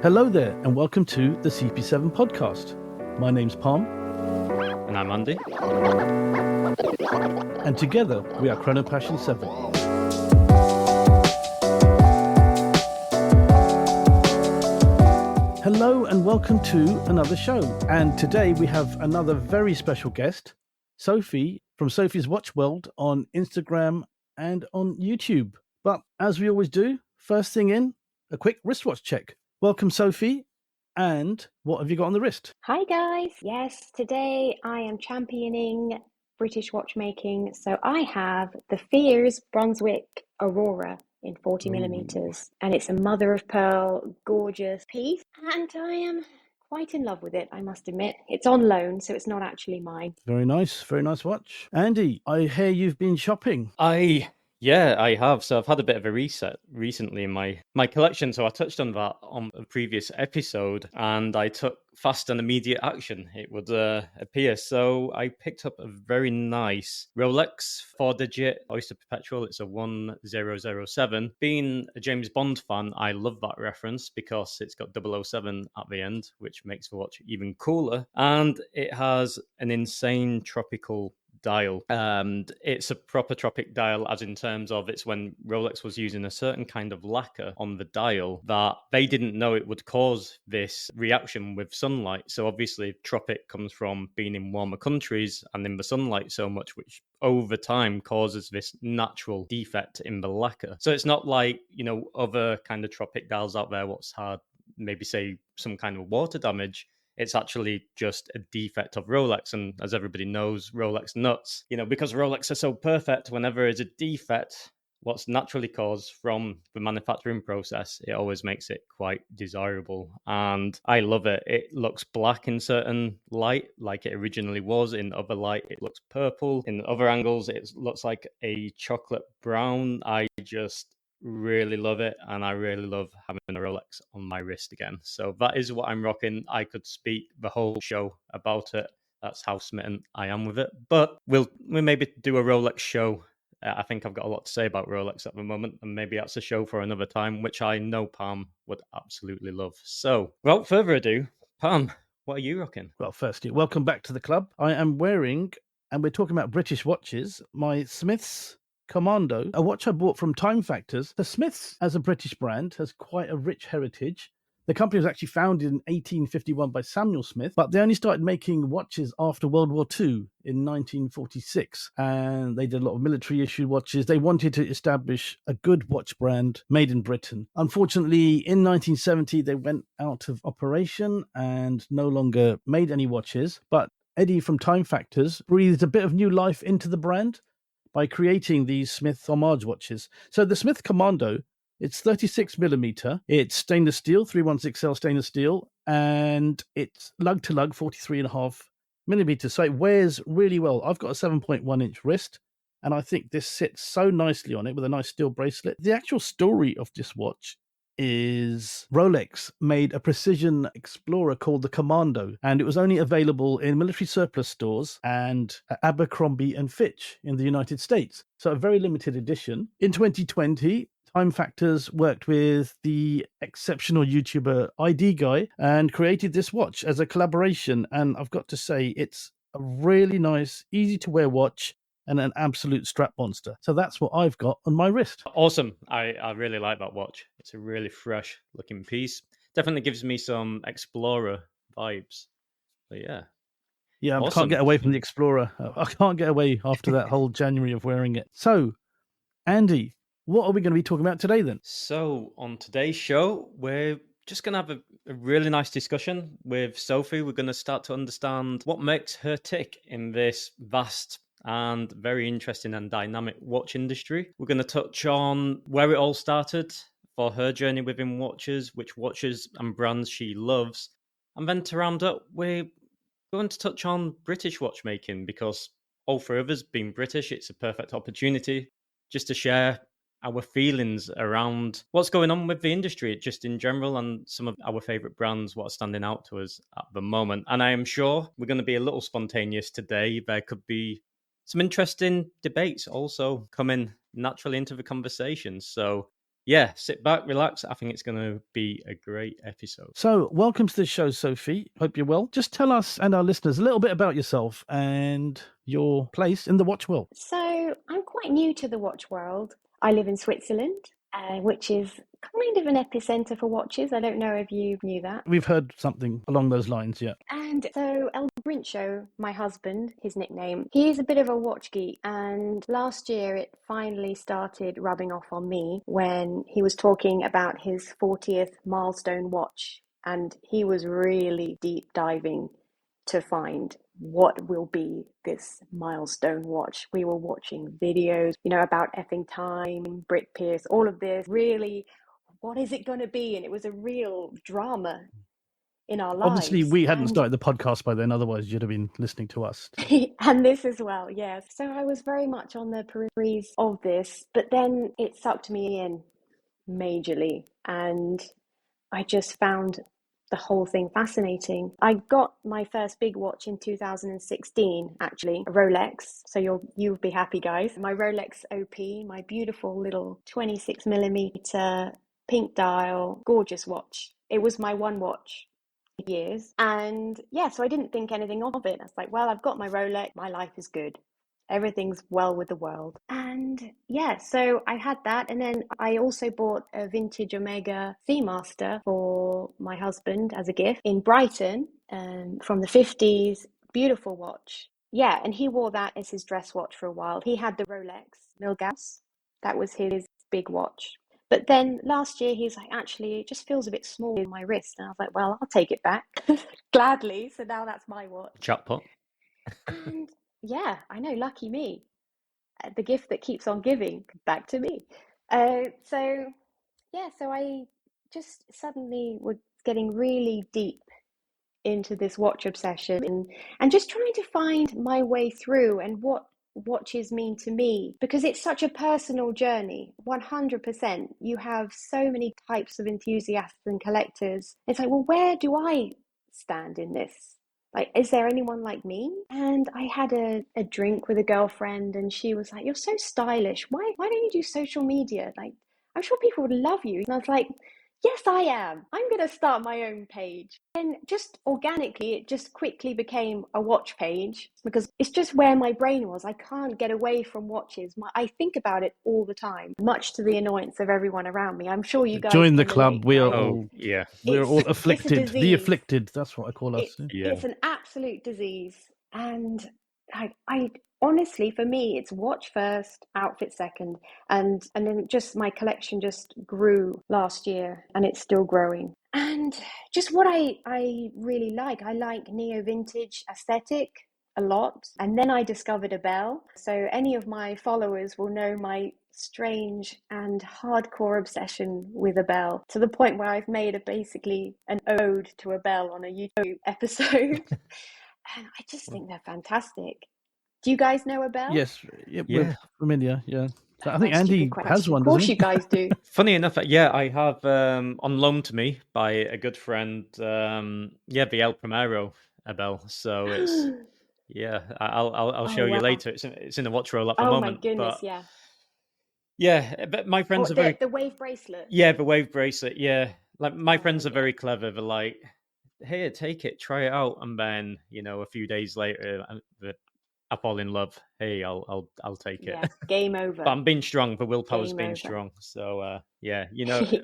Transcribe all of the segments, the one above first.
Hello there, and welcome to the CP7 podcast. My name's Palm. And I'm Andy. And together we are Chrono Passion 7. Hello and welcome to another show. And today we have another very special guest, Sophie from Sophie's Watch World on Instagram and on YouTube. But as we always do, first thing in, a quick wristwatch check. Welcome, Sophie. And what have you got on the wrist? Hi guys. Yes, today I am championing British watchmaking. So I have the Fears Brunswick Aurora in 40 millimeters, and it's a mother of pearl, gorgeous piece. And I am quite in love with it, I must admit. It's on loan, so it's not actually mine. Very nice watch. Andy, I hear you've been shopping. Yeah, I have. So I've had a bit of a reset recently in my collection. So I touched on that on a previous episode, and I took fast and immediate action, it would appear. So I picked up a very nice Rolex 4-digit Oyster Perpetual. It's a 1007. Being a James Bond fan, I love that reference because it's got 007 at the end, which makes the watch even cooler. And it has an insane tropical dial, and it's a proper tropic dial, as in terms of it's when Rolex was using a certain kind of lacquer on the dial that they didn't know it would cause this reaction with sunlight. So obviously tropic comes from being in warmer countries and in the sunlight so much, which over time causes this natural defect in the lacquer. So it's not like, other kind of tropic dials out there what's had maybe say some kind of water damage. It's actually just a defect of Rolex. And as everybody knows, Rolex nuts, because Rolex are so perfect, whenever there's a defect, what's naturally caused from the manufacturing process, it always makes it quite desirable. And I love it. It looks black in certain light, like it originally was. In other light, it looks purple. In other angles, it looks like a chocolate brown. I just really love it, and I really love having a Rolex on my wrist again. So that is what I'm rocking. I could speak the whole show about it. That's how smitten I am with it. But we'll maybe do a Rolex show. I think I've got a lot to say about Rolex at the moment, and maybe that's a show for another time, which I know Pam would absolutely love. So, without further ado, Pam, what are you rocking? Well, firstly, welcome back to the club. I am wearing, and we're talking about British watches, my Smith's Commando, a watch I bought from Time Factors. The Smiths, as a British brand, has quite a rich heritage. The company was actually founded in 1851 by Samuel Smith, but they only started making watches after World War II in 1946. And they did a lot of military issue watches. They wanted to establish a good watch brand made in Britain. Unfortunately, in 1970, they went out of operation and no longer made any watches. But Eddie from Time Factors breathed a bit of new life into the brand by creating these Smith homage watches. So the Smith Commando, it's 36 millimeter, it's stainless steel, 316L stainless steel, and it's lug to lug, 43.5 millimeters. So it wears really well. I've got a 7.1 inch wrist, and I think this sits so nicely on it with a nice steel bracelet. The actual story of this watch is Rolex made a precision explorer called the Commando, and it was only available in military surplus stores and at Abercrombie and Fitch in the United States. So a very limited edition. In 2020, Time Factors worked with the exceptional YouTuber ID Guy and created this watch as a collaboration. And I've got to say, it's a really nice, easy to wear watch and an absolute strap monster. So that's what I've got on my wrist. Awesome. I really like that watch. It's a really fresh looking piece. Definitely gives me some Explorer vibes. But yeah. Yeah, awesome. I can't get away from the Explorer. I can't get away after that whole January of wearing it. So, Andy, what are we going to be talking about today then? So on today's show, we're just going to have a really nice discussion with Sophie. We're going to start to understand what makes her tick in this vast and very interesting and dynamic watch industry. We're going to touch on where it all started for her journey within watches, which watches and brands she loves. And then to round up, we're going to touch on British watchmaking, because all three of us being British, it's a perfect opportunity just to share our feelings around what's going on with the industry just in general, and some of our favorite brands, what are standing out to us at the moment. And I am sure we're going to be a little spontaneous today. There could be some interesting debates also coming naturally into the conversation. So yeah, sit back, relax. I think it's going to be a great episode. So, welcome to the show, Sophie. Hope you're well. Just tell us and our listeners a little bit about yourself and your place in the watch world. So I'm quite new to the watch world. I live in Switzerland, which is kind of an epicenter for watches. I don't know if you knew that. We've heard something along those lines, yeah. And so El Grincho, my husband, his nickname, he's a bit of a watch geek. And last year it finally started rubbing off on me when he was talking about his 40th milestone watch. And he was really deep diving to find what will be this milestone watch. We were watching videos, about effing time, Brit Pierce, all of this. Really, what is it going to be? And it was a real drama in our lives. Obviously, we hadn't started the podcast by then, otherwise you'd have been listening to us. And this as well, yes. So I was very much on the peripheries of this, but then it sucked me in majorly, and I just found the whole thing fascinating. I got my first big watch in 2016, actually, a Rolex. So you'll be happy, guys. My Rolex OP, my beautiful little 26 millimeter pink dial, gorgeous watch. It was my one watch for years. And yeah, so I didn't think anything of it. I was like, well, I've got my Rolex. My life is good. Everything's well with the world. And yeah, so I had that. And then I also bought a vintage Omega Seamaster for my husband as a gift in Brighton, from the 50s. Beautiful watch. Yeah, and he wore that as his dress watch for a while. He had the Rolex Milgauss. That was his big watch. But then last year, he's like, actually, it just feels a bit small in my wrist. And I was like, well, I'll take it back gladly. So now that's my watch. Jackpot. And yeah, I know, lucky me. The gift that keeps on giving back to me. So I just suddenly was getting really deep into this watch obsession and just trying to find my way through and what watches mean to me, because it's such a personal journey. 100%. You have so many types of enthusiasts and collectors. It's like, well, where do I stand in this? Like, is there anyone like me? And I had a drink with a girlfriend, and she was like, you're so stylish. Why don't you do social media? Like, I'm sure people would love you. And I was like, yes, I am. I'm going to start my own page. And just organically, it just quickly became a watch page because it's just where my brain was. I can't get away from watches. I think about it all the time, much to the annoyance of everyone around me. I'm sure you guys join the can club. relate, We are right? all, yeah. we're all It's a afflicted. The disease. afflicted. That's what I call us. Yeah. It's an absolute disease. And I honestly, for me, it's watch first, outfit second. And then just my collection just grew last year, and it's still growing. And just what I really like neo-vintage aesthetic a lot. And then I discovered a bell. So any of my followers will know my strange and hardcore obsession with a bell, to the point where I've made basically an ode to a bell on a YouTube episode. And I just think they're fantastic. Do you guys know a bell? Yes, we're familiar. Yeah, so I think My Andy stupid question. has one. Of course, doesn't he? you guys do. Funny enough, yeah, I have on loan to me by a good friend. The El Primero bell. So it's I'll show you wow. later. It's in the watch roll at the Oh moment. my goodness, but, yeah. Yeah, but my friends are very the wave bracelet. Yeah, the wave bracelet. Yeah, like my friends are yeah. very clever. They're like, "Here, take it, try it out," and then a few days later, I fall in love. Hey, I'll take it. Yeah, game over. But I'm being strong. The willpower's Game being over. strong. So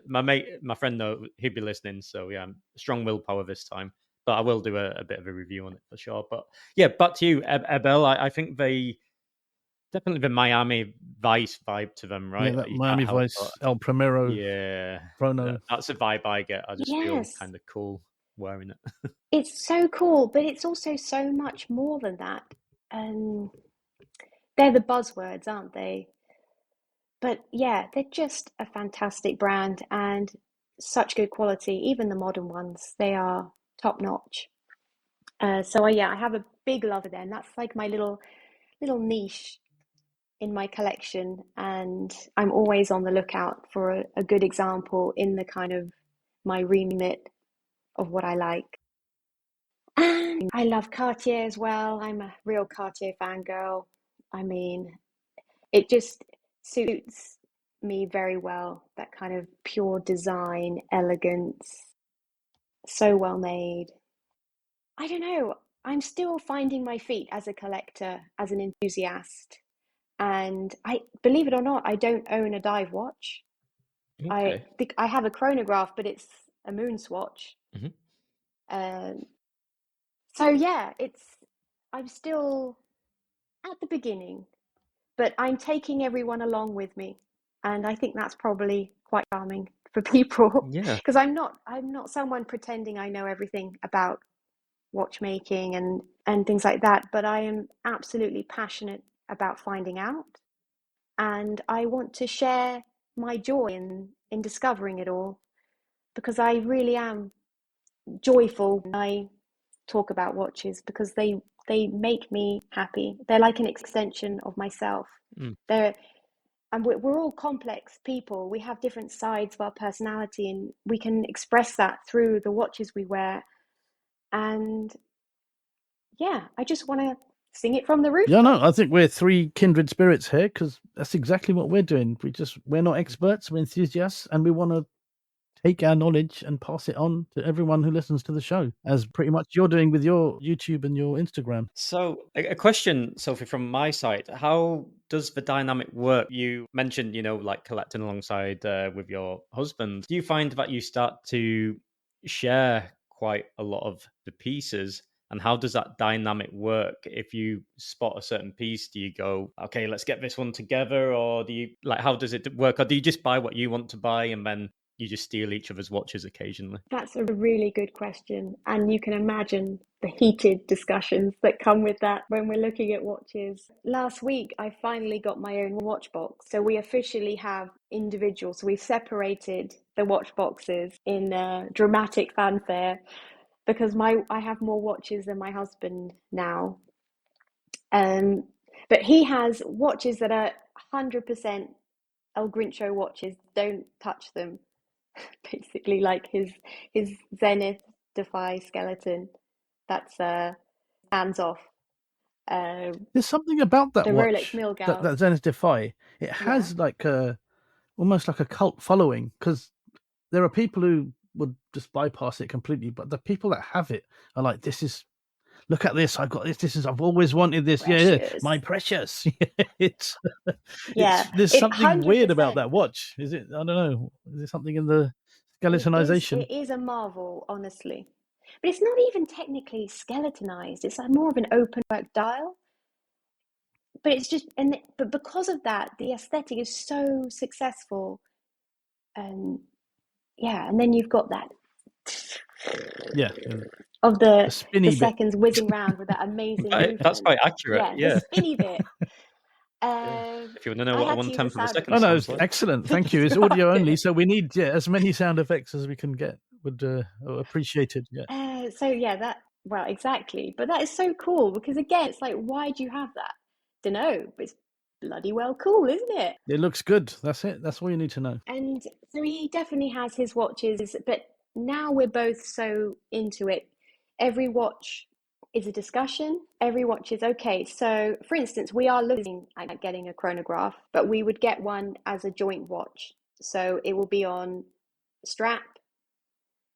my friend know he'd be listening. So yeah, strong willpower this time. But I will do a bit of a review on it for sure. But yeah, back to you, Abel. I think they definitely the Miami Vice vibe to them, right? Yeah, that You Miami can't help Vice, but- El Primero, Yeah, Chrono. that's a vibe I get. I just feel Yes. kind of cool wearing it. It's so cool, but it's also so much more than that. They're the buzzwords, aren't they? But yeah, they're just a fantastic brand and such good quality. Even the modern ones, they are top notch. I have a big love for them. That's like my little niche in my collection, and I'm always on the lookout for a good example in the kind of my remit of what I like. And I love Cartier as well. I'm a real Cartier fangirl. I mean, it just suits me very well. That kind of pure design, elegance, so well made. I don't know. I'm still finding my feet as a collector, as an enthusiast. And I believe it or not, I don't own a dive watch. Okay. I have a chronograph, but it's a MoonSwatch. Mhm. So yeah, I'm still at the beginning, but I'm taking everyone along with me, and I think that's probably quite charming for people Yeah. because I'm not someone pretending I know everything about watchmaking and things like that, but I am absolutely passionate about finding out, and I want to share my joy in discovering it all because I really am joyful when I talk about watches because they make me happy. They're like an extension of myself. Mm. And we're all complex people. We have different sides of our personality, and we can express that through the watches we wear. And yeah, I just want to sing it from the rooftop. Yeah, no, I think we're three kindred spirits here because that's exactly what we're doing. We're not experts, we're enthusiasts, and we want to take our knowledge and pass it on to everyone who listens to the show, as pretty much you're doing with your YouTube and your Instagram. So, a question, Sophie, from my side. How does the dynamic work? You mentioned, like collecting alongside with your husband. Do you find that you start to share quite a lot of the pieces? And how does that dynamic work? If you spot a certain piece, do you go, okay, let's get this one together? Or do you, how does it work? Or do you just buy what you want to buy and then you just steal each other's watches occasionally? That's a really good question. And you can imagine the heated discussions that come with that when we're looking at watches. Last week, I finally got my own watch box. So we officially have individuals. So we've separated the watch boxes in dramatic fanfare because I have more watches than my husband now. But he has watches that are 100% El Grincho watches. Don't touch them. Basically, like his Zenith Defy skeleton. That's hands off. There's something about that The Rolex watch, Milgauss. that Zenith Defy. It has like almost like a cult following because there are people who would just bypass it completely, but the people that have it are like, look at this, I've got this, I've always wanted this. Yeah, Precious. my precious. it's Yeah, there's it something weird about 100%. that watch. Is it? I don't know. Is there something in the It skeletonization? is a marvel, honestly. But it's not even technically skeletonized. It's like more of an open work dial. But it's just but because of that, the aesthetic is so successful. And yeah, and then you've got that Yeah, of the the spinny bit. seconds whizzing round with that amazing movement. That's quite accurate. Yeah, Yeah. the spinny bit. If you want to know I what a had to one use a tenth of a sound second Oh no, sounds it's like. excellent. Thank you. It's Describe audio only, it. so we need as many sound effects as we can get. Would appreciated. Yeah. So yeah, well, exactly. But that is so cool because again, it's like, why do you have that? Dunno, but it's bloody well cool, isn't it? It looks good. That's it. That's all you need to know. And so he definitely has his watches, but now we're both so into it. Every watch is a discussion. Every watch is okay. So, for instance, we are looking at getting a chronograph, but we would get one as a joint watch. So it will be on strap.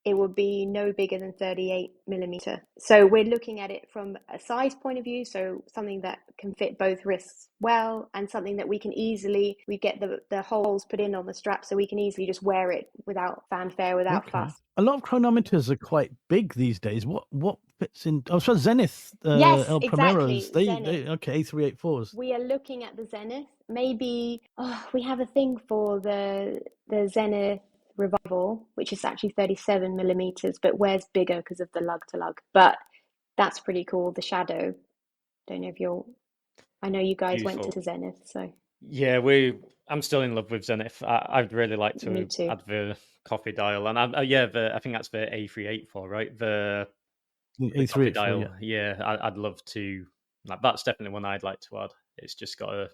It will be no bigger than 38 millimeter. So we're looking at it from a size point of view. So something that can fit both wrists well, and something that we get the holes put in on the strap so we can easily just wear it without fanfare, without fuss. A lot of chronometers are quite big these days. What fits in? I suppose Zenith, Yes, El exactly. Primeros. They Zenith. okay, A384s. We are looking at the Zenith. Maybe we have a thing for the Zenith Revival, which is actually 37 millimeters, but wears bigger because of the lug to lug. But that's pretty cool. The Shadow. Don't know if I know you guys went to Zenith, so Yeah, I'm still in love with Zenith. I'd really like to add the coffee dial, and I think that's the A384, right? The coffee dial. Yeah, I'd love to. That's definitely one I'd like to add. It's just got a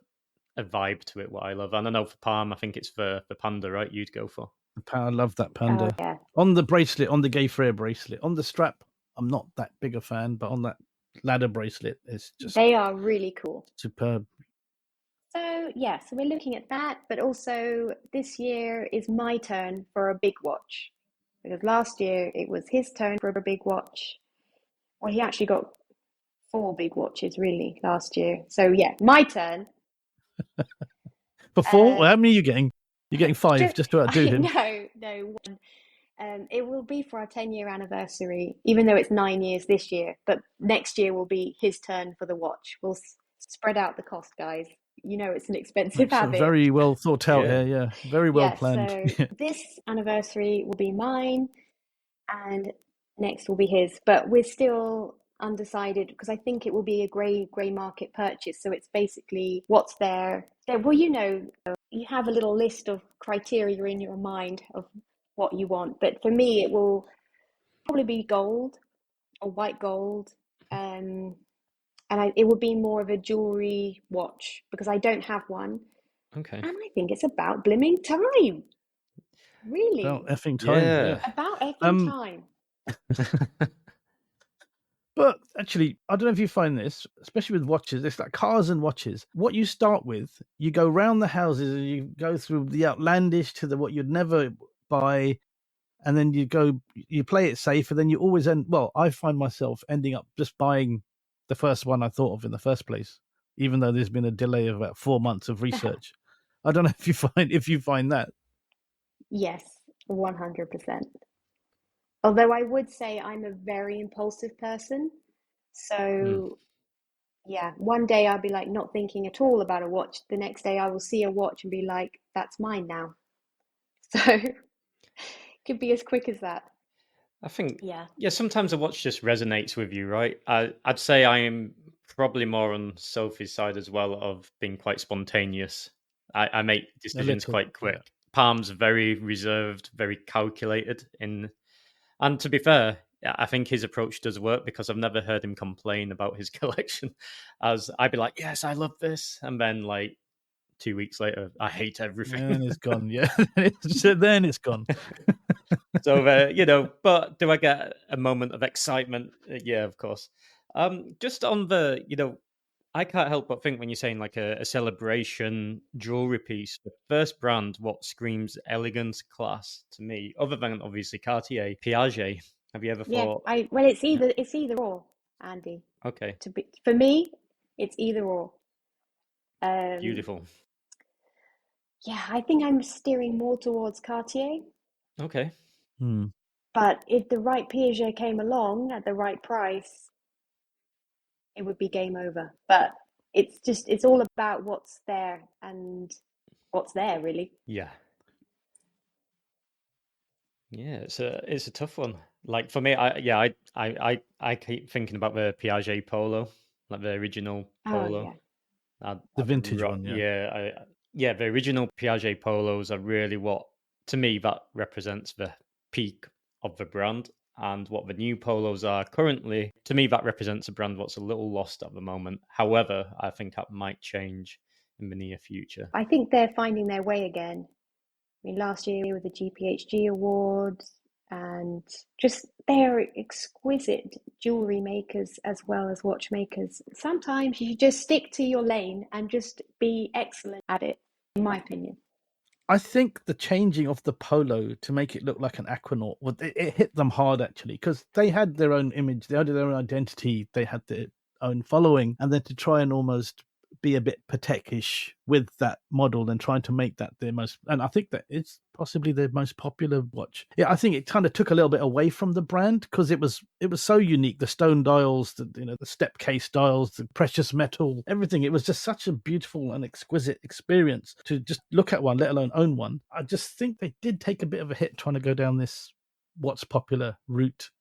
vibe to it, what I love. And I know for Palm, I think it's the Panda, right? You'd go for. I love that Panda. yeah. On the bracelet, on the Gay Freya bracelet, on the strap, I'm not that big a fan, but on that ladder bracelet, it's just they are really cool. superb. So we're looking at that, but also this year is my turn for a big watch. Because last year it was his turn for a big watch. Well, he actually got 4 big watches really last year. So yeah, my turn. For 4? Well, how many are you getting? You're getting 5 just to outdo him. No, 1. It will be for our 10-year anniversary, even though it's 9 years this year. But next year will be his turn for the watch. We'll spread out the cost, guys. You know it's an expensive So habit. very well thought out Yeah. here. Yeah, very well planned. So this anniversary will be mine, and next will be his. But we're still undecided because I think it will be a grey market purchase. So it's basically what's there. Well, you have a little list of criteria in your mind of what you want. But for me, it will probably be gold or white gold. It will be more of a jewelry watch because I don't have one. Okay. And I think it's about blimming time. Really? About effing time. Yeah. About effing time. But actually, I don't know if you find this, especially with watches, it's like cars and watches. What you start with, you go round the houses and you go through the outlandish to the what you'd never buy, and then you play it safe, and then you always end. Well, I find myself ending up just buying the first one I thought of in the first place, even though there's been a delay of about 4 months of research. I don't know if you find that. Yes, 100%. Although I would say I'm a very impulsive person. So, yeah, one day I'll be like not thinking at all about a watch. The next day I will see a watch and be like, that's mine now. So, it could be as quick as that. I think, Yeah. sometimes a watch just resonates with you, right? I'd say I am probably more on Sophie's side as well of being quite spontaneous. I make decisions quite quick. Yeah. Palm's very reserved, very calculated. And to be fair, I think his approach does work because I've never heard him complain about his collection. As I'd be like, yes, I love this. And then like 2 weeks later, I hate everything. And it's gone. Yeah. Then it's gone. So, but do I get a moment of excitement? Yeah, of course. Just on the, I can't help but think when you're saying like a celebration jewelry piece, the first brand, what screams elegance, class to me, other than obviously Cartier, Piaget. Have you ever thought? Well, it's either or, Andy. Okay. For me, it's either or. Beautiful. Yeah, I think I'm steering more towards Cartier. Okay. But if the right Piaget came along at the right price, it would be game over. But it's all about what's there and what's there, really. Yeah. Yeah, it's a tough one. Like for me, I keep thinking about the Piaget Polo, like the original Polo. Oh, yeah. The vintage one, yeah. Yeah, the original Piaget Polos are really what, to me, that represents the peak of the brand. And what the new Polos are currently, to me, that represents a brand what's a little lost at the moment. However, I think that might change in the near future. I think they're finding their way again. I mean, last year with the GPHG Awards, and just they're exquisite jewelry makers as well as watchmakers. Sometimes you just stick to your lane and just be excellent at it, in my opinion. I think the changing of the polo to make it look like an aquanaut, it hit them hard actually, because they had their own image, they had their own identity, they had their own following, and then to try and almost be a bit Patek-ish with that model and trying to make that their most, and I think that it's possibly their most popular watch. Yeah, I think it kind of took a little bit away from the brand because it was so unique. The stone dials, the step case dials, the precious metal, everything. It was just such a beautiful and exquisite experience to just look at one, let alone own one. I just think they did take a bit of a hit trying to go down this what's popular route.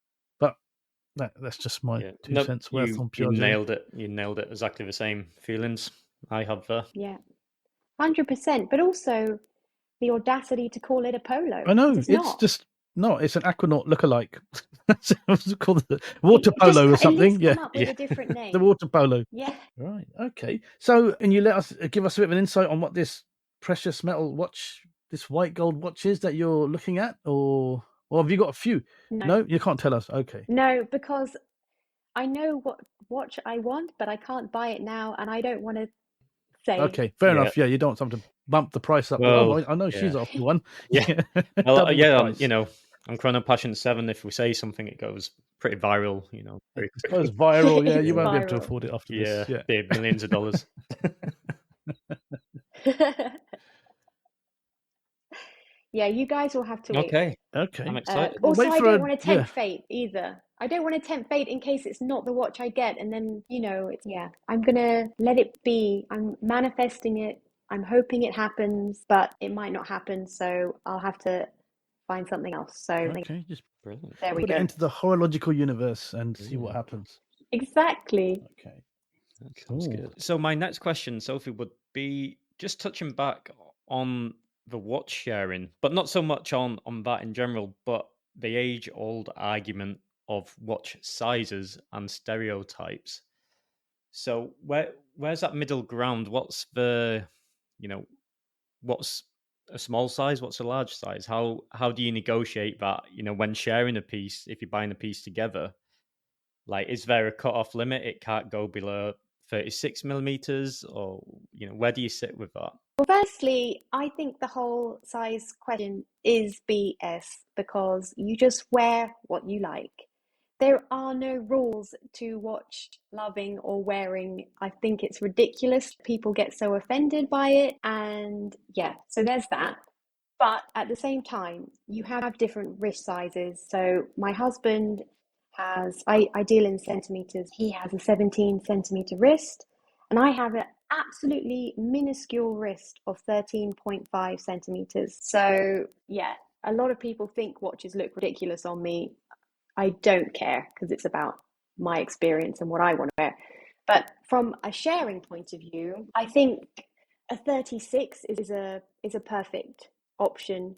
That's just my 2 cents worth on Piaget. You nailed it. Exactly the same feelings I have there. Yeah, 100%. But also the audacity to call it a polo. I know, it's an aquanaut lookalike. What's it called? The water polo or something. At least come up with a different name. The water polo. Yeah. Right. Okay. So, and you give us a bit of an insight on what this precious metal watch, this white gold watch is that you're looking at, or have you got a few? No, you can't tell us. Okay. No, because I know what watch I want, but I can't buy it now, and I don't want to Same. Okay, fair Yeah. enough. Yeah, you don't want someone to bump the price up. Well, I know she's yeah. after one. Yeah. Well, Double the price. on Chrono Passion 7, if we say something, it goes pretty viral, very It quickly. goes viral. Yeah, It's you won't be able to viral. afford it after Yeah, this. Yeah. the millions of dollars. Yeah, you guys will have to wait. Okay, Okay. I'm excited. Well, Also, wait I for don't a want to tempt fate either. I don't want to tempt fate in case it's not the watch I get, and then, I'm gonna let it be. I'm manifesting it. I'm hoping it happens, but it might not happen, so I'll have to find something else. So Okay, just Brilliant. there we put it go. into the horological universe and see what Brilliant. happens. Exactly. Okay. That sounds Cool. good. So my next question, Sophie, would be just touching back on the watch sharing, but not so much on that in general, but the age-old argument of watch sizes and stereotypes. So where's that middle ground? What's what's a small size? What's a large size? How do you negotiate that? When sharing a piece, if you're buying a piece together, like, is there a cut-off limit? It can't go below 36 millimeters, or where do you sit with that? Well, firstly, I think the whole size question is BS because you just wear what you like. There are no rules to watch loving or wearing. I think it's ridiculous. People get so offended by it. And yeah, so there's that. But at the same time, you have different wrist sizes. So my husband I deal in centimeters. He has a 17 centimeter wrist, and I have an absolutely minuscule wrist of 13.5 centimeters. So yeah, a lot of people think watches look ridiculous on me. I don't care because it's about my experience and what I want to wear. But from a sharing point of view, I think a 36 is a perfect option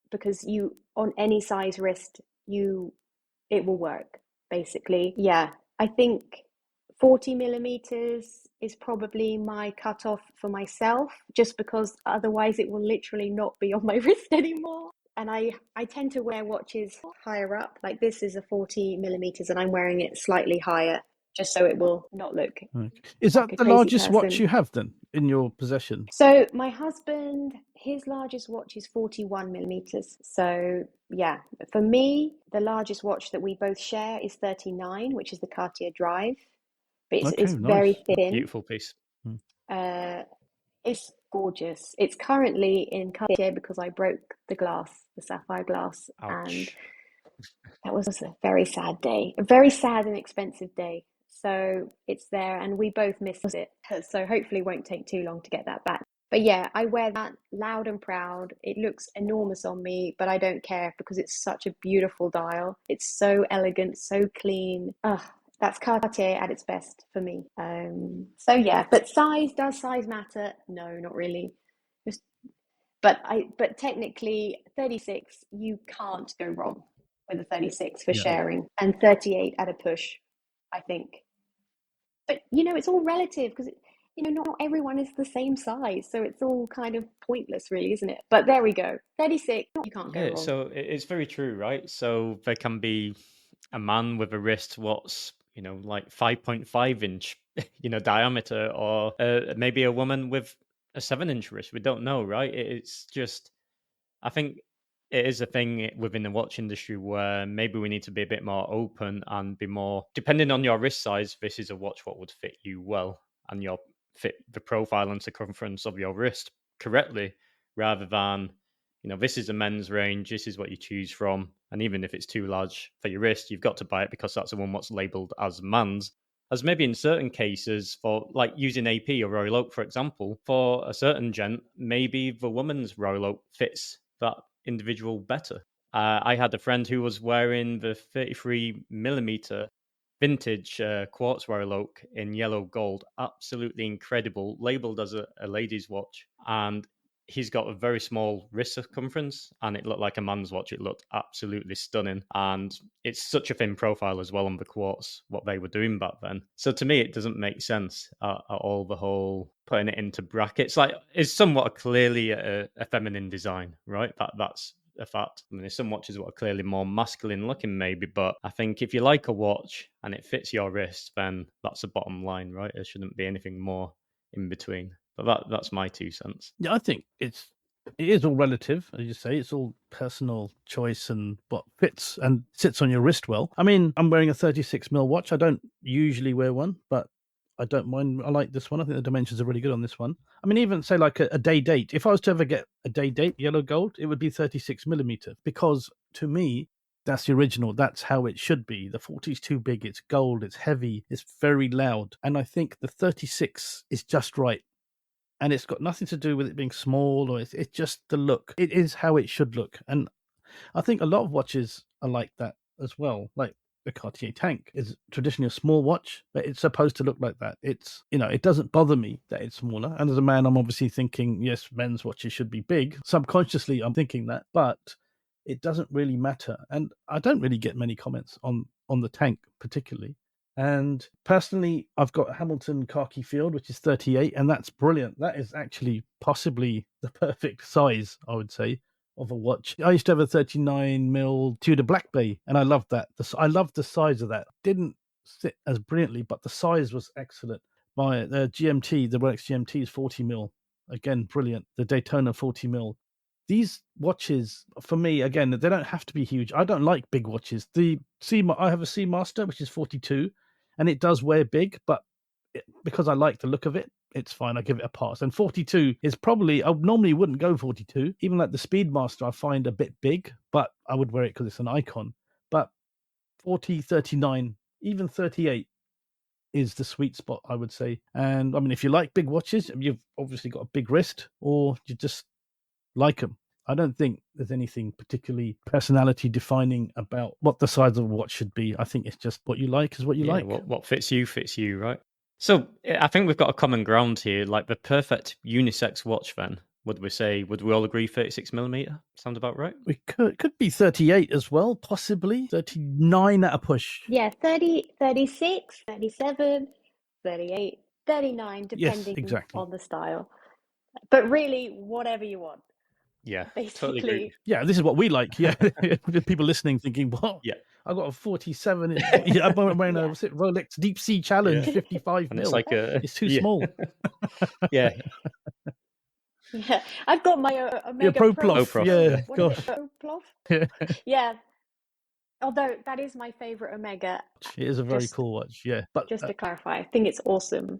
because you on any size wrist it will work basically. Yeah, I think 40 millimeters is probably my cutoff for myself, just because otherwise it will literally not be on my wrist anymore. And I tend to wear watches higher up. Like this is a 40 millimeters, and I'm wearing it slightly higher, just so it will not look Okay. Is like that a the crazy largest watch person. you have then in your possession? So my husband, his largest watch is 41 millimeters. So yeah, for me, the largest watch that we both share is 39, which is the Cartier Drive. But Okay, it's nice. very thin. Beautiful piece. It's gorgeous. It's currently in Cartier because I broke the glass, the sapphire glass, and Ouch. that was a very sad day, a very sad and expensive day. So it's there, and we both missed it. So hopefully, it won't take too long to get that back. But yeah, I wear that loud and proud. It looks enormous on me, but I don't care because it's such a beautiful dial. It's so elegant, so clean. That's Cartier at its best for me. So yeah, but does size matter? No, not really. Just, but technically 36, you can't go wrong with a 36 for Yeah. sharing, and 38 at a push, I think. But it's all relative because not everyone is the same size, so it's all kind of pointless, really, isn't it? But there we go. 36, you can't go Yeah, wrong. so it's very true, right? So there can be a man with a wrist what's like 5.5 inch diameter, or maybe a woman with a 7-inch wrist. We don't know, right? It's just, I think it is a thing within the watch industry where maybe we need to be a bit more open and be more, depending on your wrist size, this is a watch what would fit you well, and your fit the profile and circumference of your wrist correctly, rather than this is a men's range, this is what you choose from, and even if it's too large for your wrist, you've got to buy it because that's the one what's labeled as man's. As maybe in certain cases, for like using AP or Royal Oak, for example, for a certain gent, maybe the woman's Royal Oak fits that individual better. I had a friend who was wearing the 33 millimeter vintage quartz Royal Oak in yellow gold, absolutely incredible, labeled as a lady's watch, and he's got a very small wrist circumference, and it looked like a man's watch. It looked absolutely stunning, and it's such a thin profile as well on the quartz, what they were doing back then. So to me, it doesn't make sense at all, the whole putting it into brackets. Like, it's somewhat clearly a feminine design, right? That's a fact. I mean, there's some watches that are clearly more masculine looking, maybe, but I think if you like a watch and it fits your wrist, then that's the bottom line, right? There shouldn't be anything more in between. But that's my 2 cents. Yeah, I think it is all relative, as you say. It's all personal choice and what fits and sits on your wrist well. I mean, I'm wearing a 36mm watch. I don't usually wear one, but I don't mind. I like this one. I think the dimensions are really good on this one. I mean, even say like a day date. If I was to ever get a day date yellow gold, it would be 36mm because to me, that's the original. That's how it should be. The 40 is too big. It's gold. It's heavy. It's very loud. And I think the 36 is just right. And it's got nothing to do with it being small, or it's just the look. It is how it should look. And I think a lot of watches are like that as well. Like the Cartier Tank is traditionally a small watch, but it's supposed to look like that. It's, it doesn't bother me that it's smaller. And as a man, I'm obviously thinking, yes, men's watches should be big. Subconsciously, I'm thinking that, but it doesn't really matter. And I don't really get many comments on the Tank particularly. And personally, I've got a Hamilton khaki field, which is 38, and that's brilliant. That is actually possibly the perfect size, I would say, of a watch. I used to have a 39mm Tudor Black Bay, and I loved that. I loved the size of that. Didn't sit as brilliantly, but the size was excellent. My the Rolex GMT is 40mm. Again, brilliant. The Daytona 40mm. These watches, for me, again, they don't have to be huge. I don't like big watches. I have a Seamaster, which is 42, and it does wear big, but because I like the look of it, it's fine. I give it a pass. And 42 is probably, I normally wouldn't go 42. Even like the Speedmaster, I find a bit big, but I would wear it because it's an icon. But 40, 39, even 38 is the sweet spot, I would say. And I mean, if you like big watches, you've obviously got a big wrist, or you just like them. I don't think there's anything particularly personality defining about what the size of a watch should be. I think it's just what you like is what you like. What fits you, right? So I think we've got a common ground here, like the perfect unisex watch then. Would we all agree 36mm? Sound about right? We could be 38 as well, possibly 39 at a push. Yeah, 30, 36, 37, 38, 39, depending exactly. on the style. But really, whatever you want. Yeah, basically. totally agree. Yeah, this is what we like. Yeah, people listening thinking, what? Yeah, I got a 47. Yeah, I'm wearing a Rolex Deep Sea Challenge 55 and mil. it's like it's too small. Yeah. Yeah, I've got my Omega Pro Plof. Yeah, what gosh. is it? Pro Plof? Yeah. Although that is my favorite Omega. It is a very cool watch. Yeah, but just to clarify, I think it's awesome.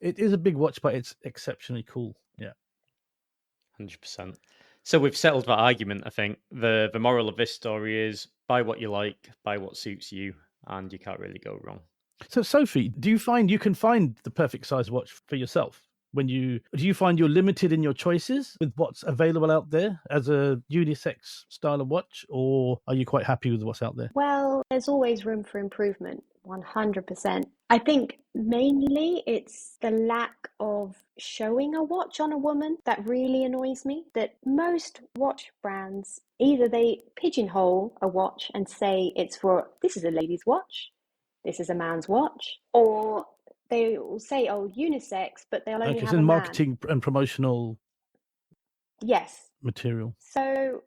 It is a big watch, but it's exceptionally cool. Yeah, 100%. So we've settled that argument. I think the moral of this story is buy what you like, buy what suits you, and you can't really go wrong. So Sophie, do you find you can find the perfect size watch for yourself? Do you find you're limited in your choices with what's available out there as a unisex style of watch, or are you quite happy with what's out there? Well, there's always room for improvement, 100%. I think mainly it's the lack of showing a watch on a woman that really annoys me. That most watch brands, either they pigeonhole a watch and say this is a lady's watch, this is a man's watch, or they will say, unisex, but they'll only have in a marketing man. and promotional material. So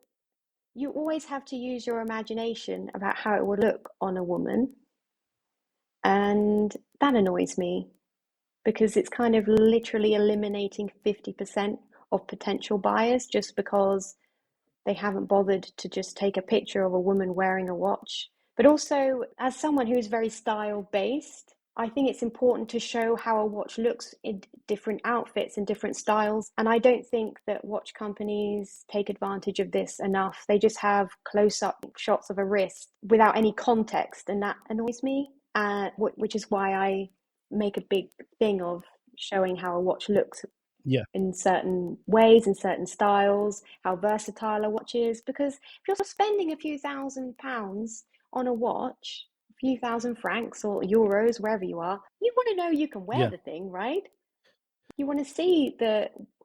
you always have to use your imagination about how it will look on a woman. And that annoys me because it's kind of literally eliminating 50% of potential buyers just because they haven't bothered to just take a picture of a woman wearing a watch. But also, as someone who's very style-based, I think it's important to show how a watch looks in different outfits and different styles. And I don't think that watch companies take advantage of this enough. They just have close-up shots of a wrist without any context, and that annoys me, which is why I make a big thing of showing how a watch looks in certain ways, in certain styles, how versatile a watch is. Because if you're spending a few £1,000s on a watch, a few thousand francs or euros, wherever you are, you want to know you can wear the thing, right? You want to see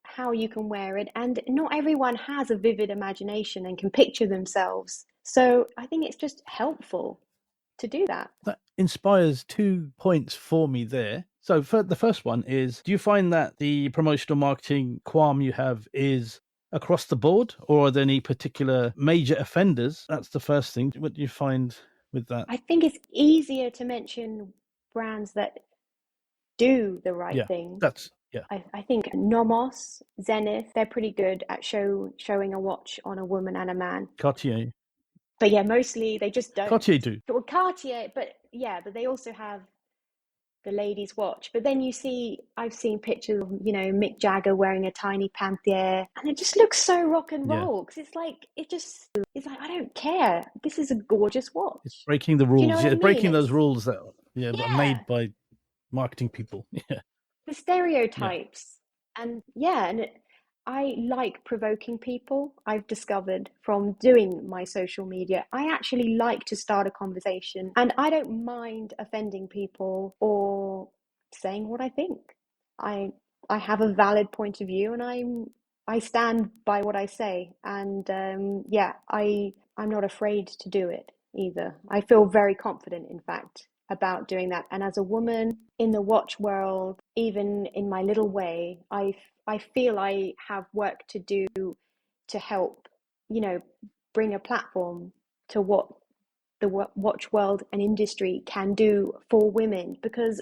how you can wear it. And not everyone has a vivid imagination and can picture themselves. So I think it's just helpful to do that. That inspires 2 points for me there. So the first one is, do you find that the promotional marketing qualm you have is across the board, or are there any particular major offenders? That's the first thing. What do you find with that? I think it's easier to mention brands that do the right thing. Yeah. I think Nomos, Zenith, they're pretty good at showing a watch on a woman and a man. Cartier. But yeah, mostly they just don't. Cartier do. Well, Cartier, but they also have the ladies' watch. But then I've seen pictures of, Mick Jagger wearing a tiny Panther, and it just looks so rock and Yeah. roll, because it's like, I don't care. This is a gorgeous watch. It's breaking the Do you rules. know what Yeah, I mean? breaking those rules that are Yeah. made by marketing people. Yeah. The stereotypes. And I like provoking people. I've discovered from doing my social media, I actually like to start a conversation, and I don't mind offending people or saying what I think. I have a valid point of view, and I stand by what I say. And I'm not afraid to do it either. I feel very confident, in fact, about doing that. And as a woman in the watch world, even in my little way, I feel I have work to do to help, bring a platform to what the watch world and industry can do for women. Because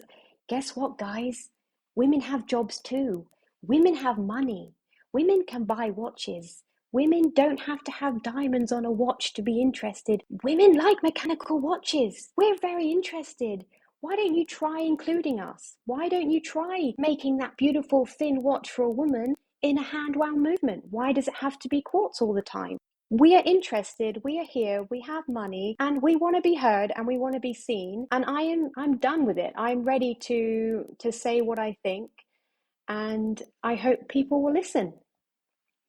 guess what, guys? Women have jobs too. Women have money. Women can buy watches. Women don't have to have diamonds on a watch to be interested. Women like mechanical watches. We're very interested. Why don't you try including us? Why don't you try making that beautiful thin watch for a woman in a hand wound movement? Why does it have to be quartz all the time? We are interested, we are here, we have money, and we want to be heard, and we want to be seen. And I'm done with it. I'm ready to say what I think, and I hope people will listen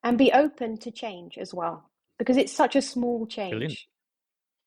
and be open to change as well, because it's such a small change. Brilliant.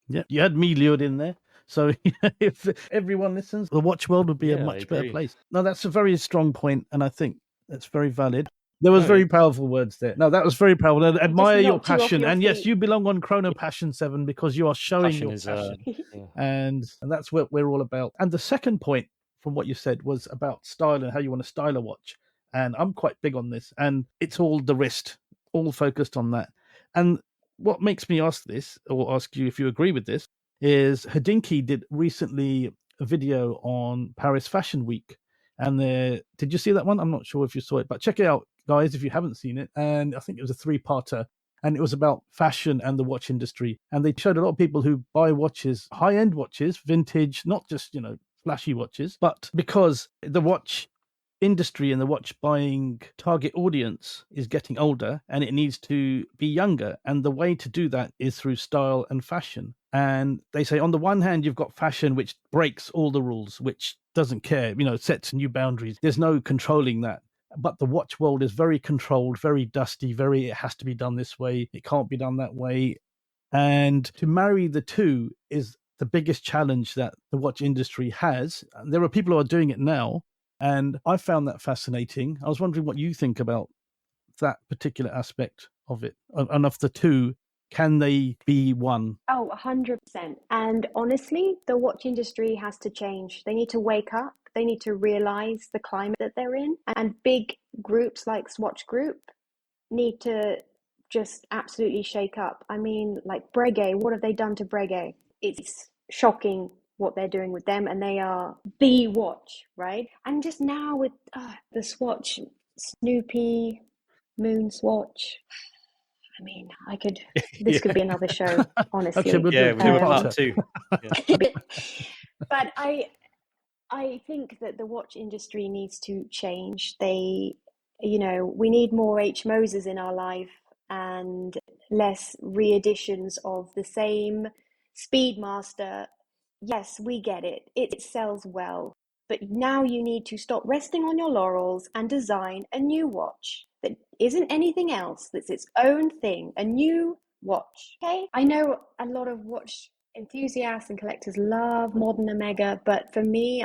Yeah, you had me lured in there. So if everyone listens, the watch world would be a Yeah, I much better agree. place. No, that's a very strong point, and I think that's very valid. There was very powerful words there. No, that was very powerful. I admire your knocked you off passion, your and yes, feet. you belong on Chrono Passion 7 because you are showing Passion your is passion, yeah. and that's what we're all about. And the second point from what you said was about style and how you want to style a watch, and I'm quite big on this. And it's all the wrist, all focused on that. And what makes me ask this, or ask you if you agree with this, is Hodinkee did recently a video on Paris Fashion Week. And did you see that one? I'm not sure if you saw it, but check it out, guys, if you haven't seen it. And I think it was a 3-parter. And it was about fashion and the watch industry. And they showed a lot of people who buy watches, high-end watches, vintage, not just, flashy watches, but because the watch industry and the watch buying target audience is getting older and it needs to be younger, and the way to do that is through style and fashion. And they say on the one hand you've got fashion which breaks all the rules, which doesn't care, sets new boundaries, there's no controlling that. But the watch world is very controlled, very dusty, it has to be done this way, it can't be done that way. And to marry the two is the biggest challenge that the watch industry has. There are people who are doing it now, and I found that fascinating. I was wondering what you think about that particular aspect of it. And of the two, can they be one? Oh, 100%. And honestly, the watch industry has to change. They need to wake up. They need to realize the climate that they're in. And big groups like Swatch Group need to just absolutely shake up. I mean, like Breguet, what have they done to Breguet? It's shocking what they're doing with them, and they are the watch, right? And just now with the Swatch Snoopy MoonSwatch, I mean, this could be another show, honestly. Okay, we'll do we do a part two-parter. 2. Yeah. But I think that the watch industry needs to change. We need more H. Moses in our life and less re-editions of the same Speedmaster. Yes, we get it. It sells well. But now you need to stop resting on your laurels and design a new watch that isn't anything else, that's its own thing, a new watch. Okay? I know a lot of watch enthusiasts and collectors love modern Omega, but for me,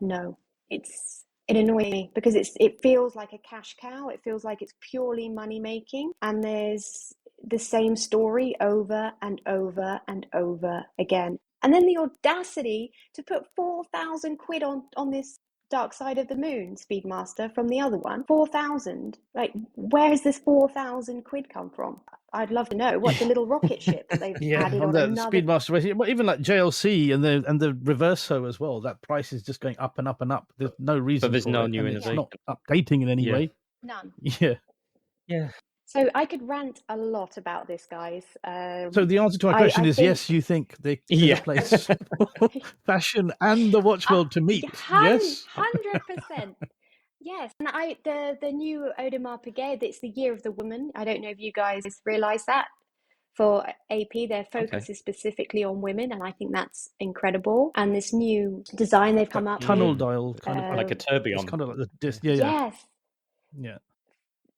no. It annoys me because it feels like a cash cow. It feels like it's purely money making, and there's the same story over and over and over again. And then the audacity to put 4,000 quid on this Dark Side of the Moon Speedmaster from the other one, 4,000. Like, where has this 4,000 quid come from? I'd love to know. What's a little rocket ship that they've added on on the another? Speedmaster racing, but even like JLC and the Reverso as well. That price is just going up and up and up. There's no reason there's for no it, new and it's innovation. not updating in any Yeah. way. None. Yeah. Yeah. So I could rant a lot about this, guys. So the answer to my question I is think yes. You think there's Yeah. a place for fashion and the watch world to meet? Yes. 100%. Yes, and the new Audemars Piguet, it's the year of the woman. I don't know if you guys realize that. For AP, their focus is specifically on women, and I think that's incredible. And this new design they've come up Tunnel with, dial kind of like a tourbillon. it's kind of like the disc. Yeah.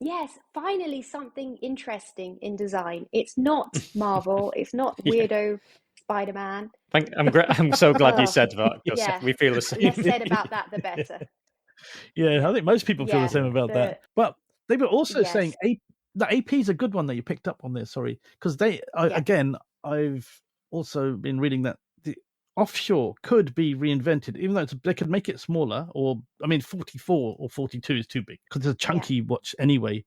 yes, finally something interesting in design. It's not Marvel, it's not Yeah. weirdo Spider-Man. I'm so glad you Oh, said that, because yeah. we feel the same. Less said about that, the better. Yeah, I think most people feel the same about that. But they were also saying the AP is a good one that you picked up on there. Sorry, because again, I've also been reading that the offshore could be reinvented, even though they could make it smaller. Or I mean, 44 or 42 is too big because it's a chunky watch anyway,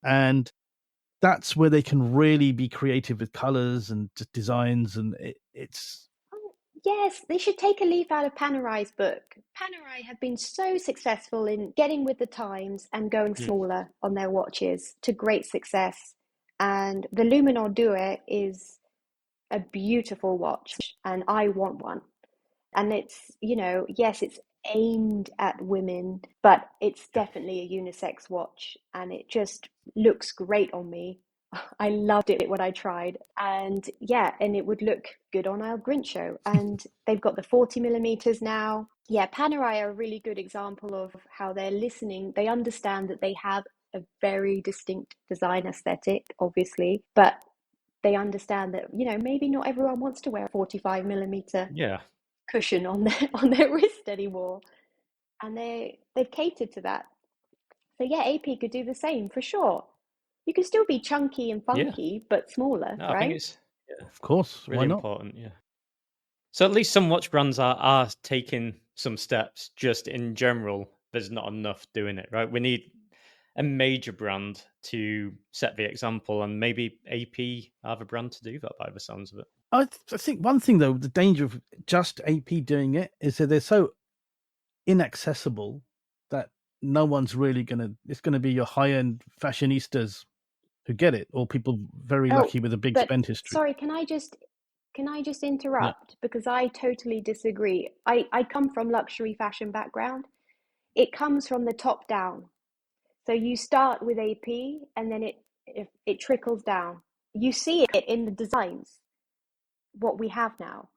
and that's where they can really be creative with colors and designs, and it's. Yes, they should take a leaf out of Panerai's book. Panerai have been so successful in getting with the times and going smaller on their watches to great success. And the Luminor Due is a beautiful watch, and I want one. And it's, yes, it's aimed at women, but it's definitely a unisex watch, and it just looks great on me. I loved it when I tried, and and it would look good on our Grincho. And they've got the 40 millimeters now. Yeah, Panerai are a really good example of how they're listening. They understand that they have a very distinct design aesthetic, obviously, but they understand that, maybe not everyone wants to wear a 45 millimeter cushion on their wrist anymore, and they've catered to that. So yeah, AP could do the same for sure. You can still be chunky and funky, but smaller, No, right? I think it's of course really why not? important. Yeah. So at least some watch brands are taking some steps. Just in general, there's not enough doing it, right? We need a major brand to set the example, and maybe AP have a brand to do that by the sounds of it. I think one thing though, the danger of just AP doing it is that they're so inaccessible that no one's really it's gonna be your high-end fashionistas who get it, or people very lucky with a big spend history. Sorry, can I just interrupt? Because I totally disagree. I come from luxury fashion background. It comes from the top down. So you start with AP, and then it trickles down. You see it in the designs, what we have now.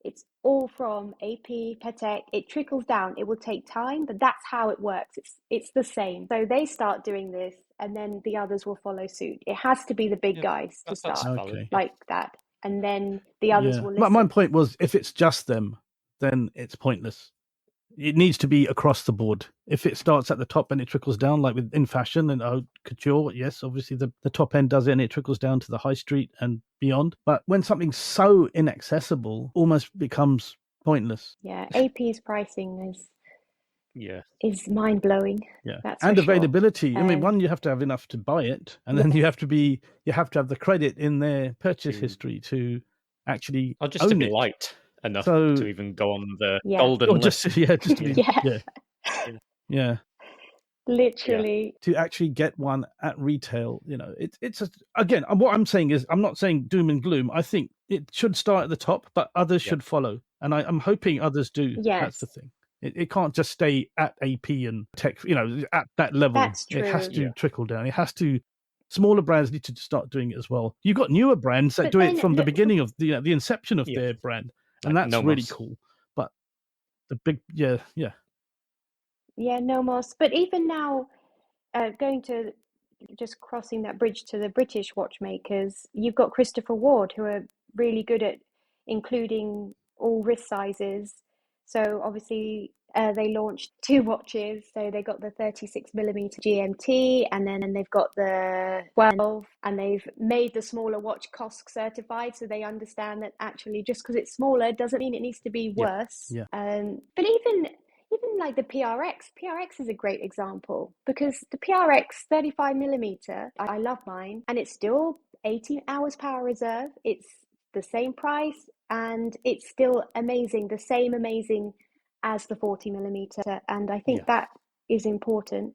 It's all from AP, Patek. It trickles down. It will take time, but that's how it works. It's the same. So they start doing this, and then the others will follow suit. It has to be the big guys to start like that, and then the others will listen. My point was, if it's just them, then it's pointless. It needs to be across the board. If it starts at the top and it trickles down, like in fashion and couture, yes, obviously the top end does it, and it trickles down to the high street and beyond. But when something's so inaccessible, almost becomes pointless. Yeah, AP's pricing is mind blowing. Yeah, that's and for availability. Sure. I mean, one, you have to have enough to buy it, and then you have to have the credit in their purchase history to actually or just own to be it. light enough to even go on the golden or list. Just to be, yeah. Literally. To actually get one at retail, it's again, what I'm saying is, I'm not saying doom and gloom. I think it should start at the top, but others should follow, and I'm hoping others do. Yes. That's the thing. It can't just stay at AP and tech, at that level. That's true. It has to trickle down. It has to. Smaller brands need to start doing it as well. You've got newer brands that do it from the beginning of the inception of their brand, and like that's really cool. But the big, yeah, Nomos. But even now, going to just crossing that bridge to the British watchmakers, you've got Christopher Ward, who are really good at including all wrist sizes. So obviously they launched 2 watches. So they got the 36 millimeter GMT, and then they've got the 12, and they've made the smaller watch COSC certified, so they understand that actually just because it's smaller doesn't mean it needs to be worse. Yeah. But even even like the PRX. PRX is a great example because the PRX 35mm, I love mine, and it's still 18 hours power reserve. It's the same price, and it's still amazing, the same amazing as the 40mm. And I think that is important.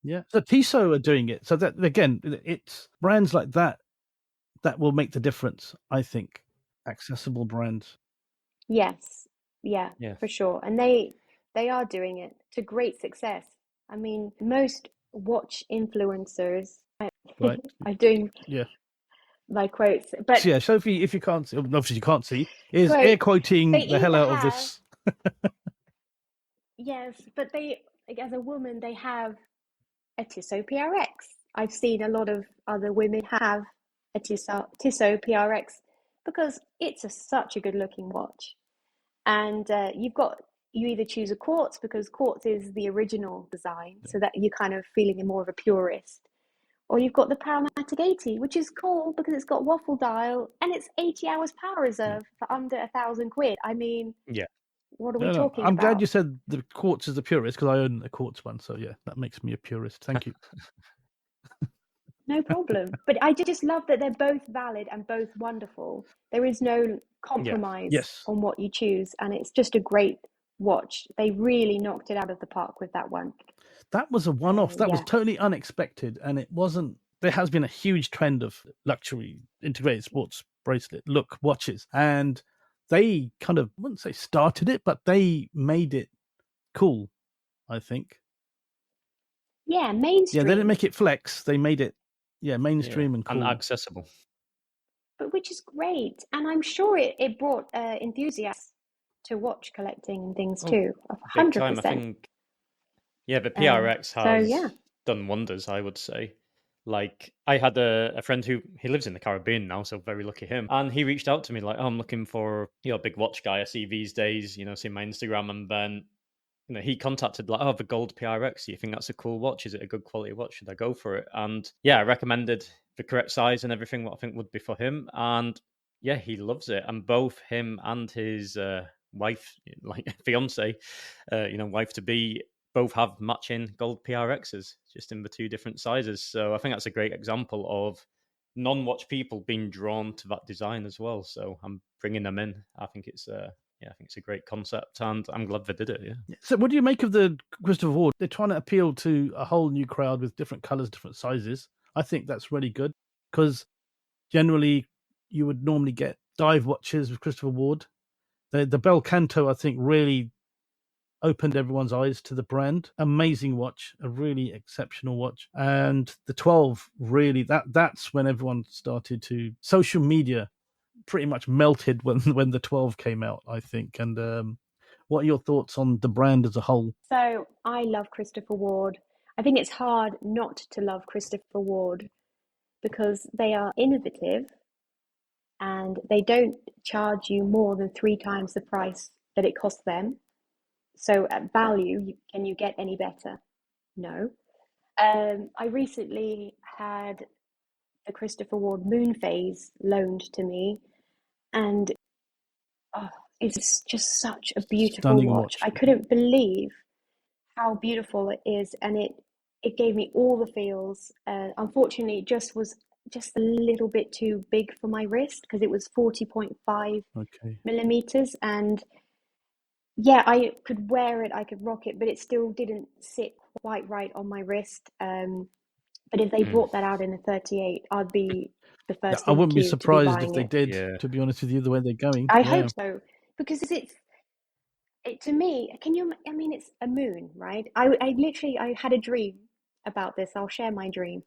Yeah. So Tissot are doing it. So that, again, it's brands like that will make the difference, I think. Accessible brands. Yes. Yeah, for sure. And they are doing it to great success. I mean, most watch influencers Right. are doing my quotes. But so yeah, Sophie, if you can't see, obviously you can't see, is quote, air quoting they the hell either out of have, this. yes, but they, like, as a woman, they have a Tissot PRX. I've seen a lot of other women have a Tissot PRX because it's such a good looking watch. And you either choose a quartz because quartz is the original design, so that you're kind of feeling more of a purist, or you've got the Paramatic 80, which is cool because it's got waffle dial and it's 80 hours power reserve for under £1,000. I mean, what are we talking I'm about? glad you said the quartz is the purist because I own a quartz one. So yeah, that makes me a purist. Thank you. No problem. But I just love that they're both valid and both wonderful. There is no compromise on what you choose, and it's just a great watch. They really knocked it out of the park with that one. That was a one-off. That was totally unexpected, and it wasn't. There has been a huge trend of luxury integrated sports bracelet look watches, and they kind of, I wouldn't say started it, but they made it cool, I think. Yeah, mainstream. Yeah, they didn't make it flex. They made it, mainstream and cool. And accessible. But which is great. And I'm sure it brought enthusiasts to watch collecting and things too. 100%. Big time, I think. Yeah, the PRX has done wonders, I would say. Like, I had a friend he lives in the Caribbean now, so very lucky him. And he reached out to me like, I'm looking for, a big watch guy I see these days, see my Instagram. And then, he contacted like, the gold PRX. Do you think that's a cool watch? Is it a good quality watch? Should I go for it? And I recommended the correct size and everything, what I think would be for him. And yeah, he loves it. And both him and his wife, like fiance, wife to be, both have matching gold PRXs, just in the two different sizes. So I think that's a great example of non-watch people being drawn to that design as well. So I'm bringing them in. I think it's I think it's a great concept, and I'm glad they did it. Yeah. So what do you make of the Christopher Ward? They're trying to appeal to a whole new crowd with different colors, different sizes. I think that's really good because generally you would normally get dive watches with Christopher Ward. The Bel Canto, I think, really opened everyone's eyes to the brand. Amazing watch, a really exceptional watch. And the 12 really, that's when everyone started to, social media pretty much melted when the 12 came out, I think. And what are your thoughts on the brand as a whole? So I love Christopher Ward. I think it's hard not to love Christopher Ward because they are innovative and they don't charge you more than 3 times the price that it costs them. So at value, can you get any better? No. I recently had the Christopher Ward Moon Phase loaned to me, and it's just such a beautiful watch. I couldn't believe how beautiful it is, and it gave me all the feels. Unfortunately, it was just a little bit too big for my wrist because it was 40.5 millimeters, and I could wear it, I could rock it, but it still didn't sit quite right on my wrist. But if they brought that out in a 38, I'd be the first. I wouldn't be surprised if they did. To be honest with you, the way they're going, I hope so, because to me, I mean, it's a moon, right? I had a dream about this. I'll share my dream,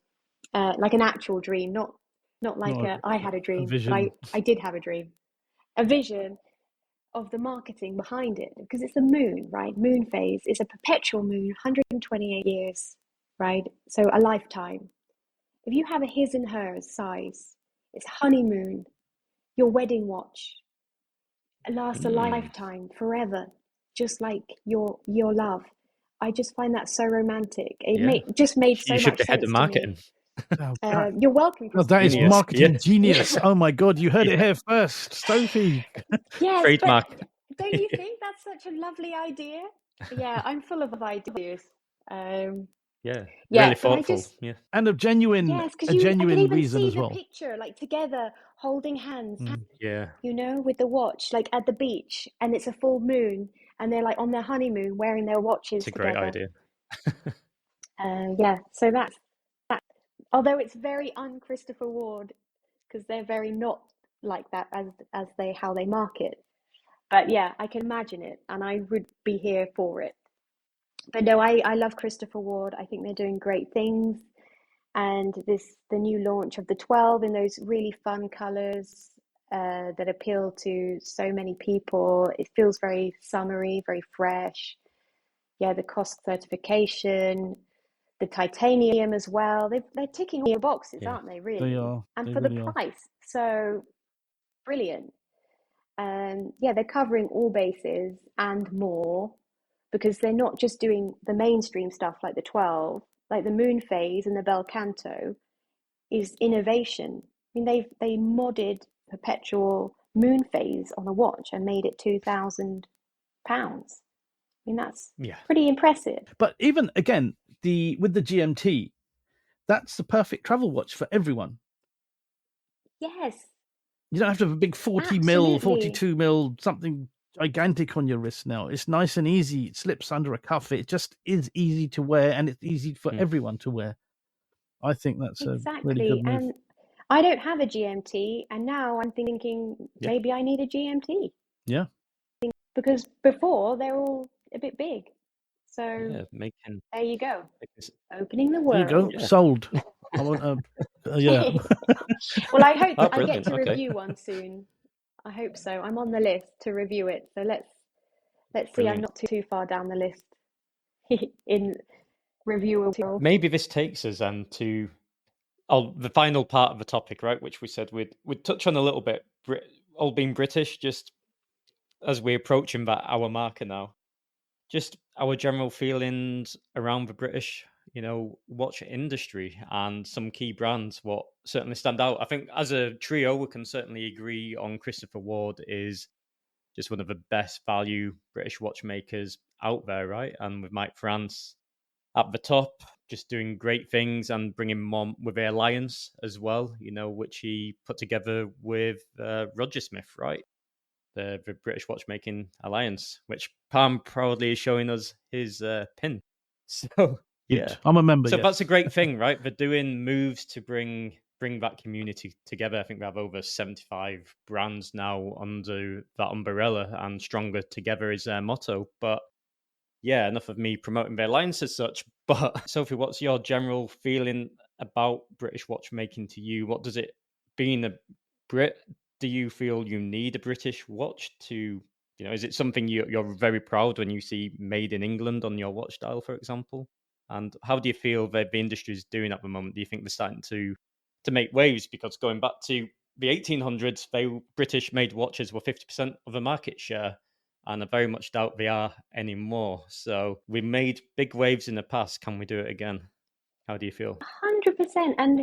like an actual dream, not like I had a dream, but I did have a dream, a vision of the marketing behind it, because it's the moon, right? Moon phase is a perpetual moon, 128 years, right? So a lifetime. If you have a his and hers size, it's honeymoon, your wedding watch. It lasts a lifetime, forever, just like your love. I just find that so romantic. Just made so much sense. You should be head of marketing. You're welcome. That is marketing genius. Oh my God, you heard it here first, Sophie. Yes, trademark. Don't you think that's such a lovely idea? Yeah, I'm full of ideas. Um, Yeah, yeah, really but I thoughtful. just, Yeah, And yes, because I can genuine even reason see as the well. picture, like together, holding hands, Mm. yeah, with the watch, like at the beach, and it's a full moon, and they're like on their honeymoon, wearing their it's watches a great together. idea. Yeah, so that's that. Although it's very un-Christopher Ward, because they're very not like that as they how they market. But yeah, I can imagine it, and I would be here for it. But no, I love Christopher Ward. I think they're doing great things. And the new launch of the 12 in those really fun colors that appeal to so many people. It feels very summery, very fresh. Yeah, the cost certification, the titanium as well. They're ticking all the boxes, Yeah, aren't they, They really? are. And They for the really are. price, so brilliant. Yeah, they're covering all bases and more, because they're not just doing the mainstream stuff like the 12, like the moon phase and the bel canto is innovation. I mean, they modded perpetual moon phase on a watch and made it £2,000. I mean, that's yeah, pretty impressive. But even again, with the GMT, that's the perfect travel watch for everyone. Yes, You don't have to have a big 40 mil, absolutely. 42 mil, something gigantic on your wrist now. It's nice and easy. It slips under a cuff. It just is easy to wear, and it's easy for mm, everyone to wear. I think that's a really good Exactly. move. And I don't have a GMT, and now I'm thinking yeah, maybe I need a GMT, Yeah. because before they're all a bit big. So yeah. Making, there you go. making Opening the There you go. world. yeah. Sold. I want yeah. Well, I hope Oh, I get brilliant. to Okay, review one soon. I hope so. I'm on the list to review it. So let's see. I'm brilliant. not too far down the list in review world. Maybe this takes us to the final part of the topic, right? Which we said we'd touch on a little bit. All being British, just as we're approaching that hour marker now. Just our general feelings around the British, watch industry and some key brands, what certainly stand out. I think as a trio, we can certainly agree on Christopher Ward is just one of the best value British watchmakers out there, right? And with Mike France at the top, just doing great things and bringing more with the alliance as well, which he put together with Roger Smith, right? The British Watchmaking Alliance, which Palm proudly is showing us his pin. So yeah, Cute. I'm a member, so that's yes. a great thing, right? They're doing moves to bring that community together. I think we have over 75 brands now under that umbrella, and stronger together is their motto. But yeah, enough of me promoting their alliance as such. But Sophie, what's your general feeling about British watchmaking to you? What does it, being a Brit, do you feel you need a British watch to, is it something you're very proud when you see made in England on your watch dial, for example? And how do you feel that the industry is doing at the moment? Do you think they're starting to make waves? Because going back to the 1800s, British made watches were 50% of the market share, and I very much doubt they are anymore. So we made big waves in the past. Can we do it again? How do you feel? 100%. And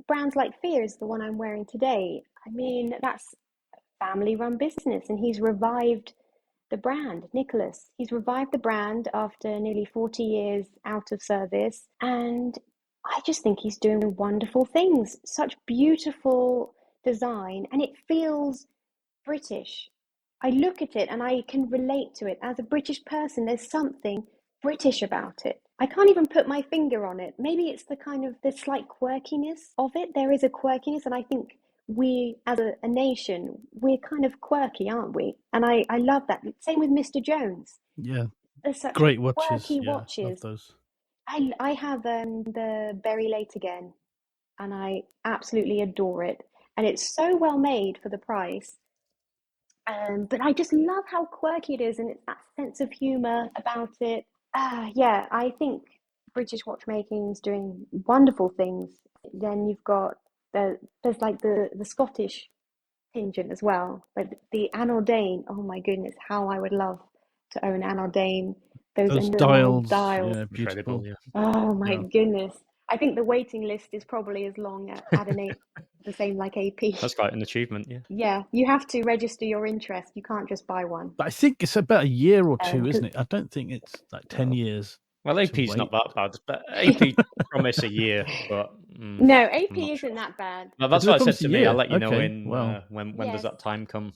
brands like Fears, the one I'm wearing today. I mean, that's family-run business, and he's revived the brand, Nicholas. He's revived the brand after nearly 40 years out of service, and I just think he's doing wonderful things. Such beautiful design, and it feels British. I look at it and I can relate to it. As a British person, there's something British about it. I can't even put my finger on it. Maybe it's the slight quirkiness of it. There is a quirkiness, and I think we, as a nation, we're kind of quirky, aren't we? And I love that. Same with Mr. Jones. Yeah. There's such Great watches. quirky Yeah. Love watches. those. I have the Very Late Again, and I absolutely adore it. And it's so well made for the price. But I just love how quirky it is, and it's that sense of humor about it. Yeah, I think British watchmaking is doing wonderful things. Then you've got there's like the Scottish contingent as well, like the Anordane. Oh my goodness, how I would love to own Anordane. Those Those enamel dials. dials. Yeah. Incredible, Beautiful. yeah. Oh my Yeah. goodness. I think the waiting list is probably as long at the same like AP. That's quite an achievement, yeah. Yeah, you have to register your interest. You can't just buy one. But I think it's about a year or two, 'Cause- isn't it? I don't think it's like 10 years. Well, to AP's not wait. that bad, but AP promise a year, but No, I'm AP not isn't sure. that bad. Well, that's They what I said promised to a me. I'll year. let you know Okay, in well. when does Yes. that time come?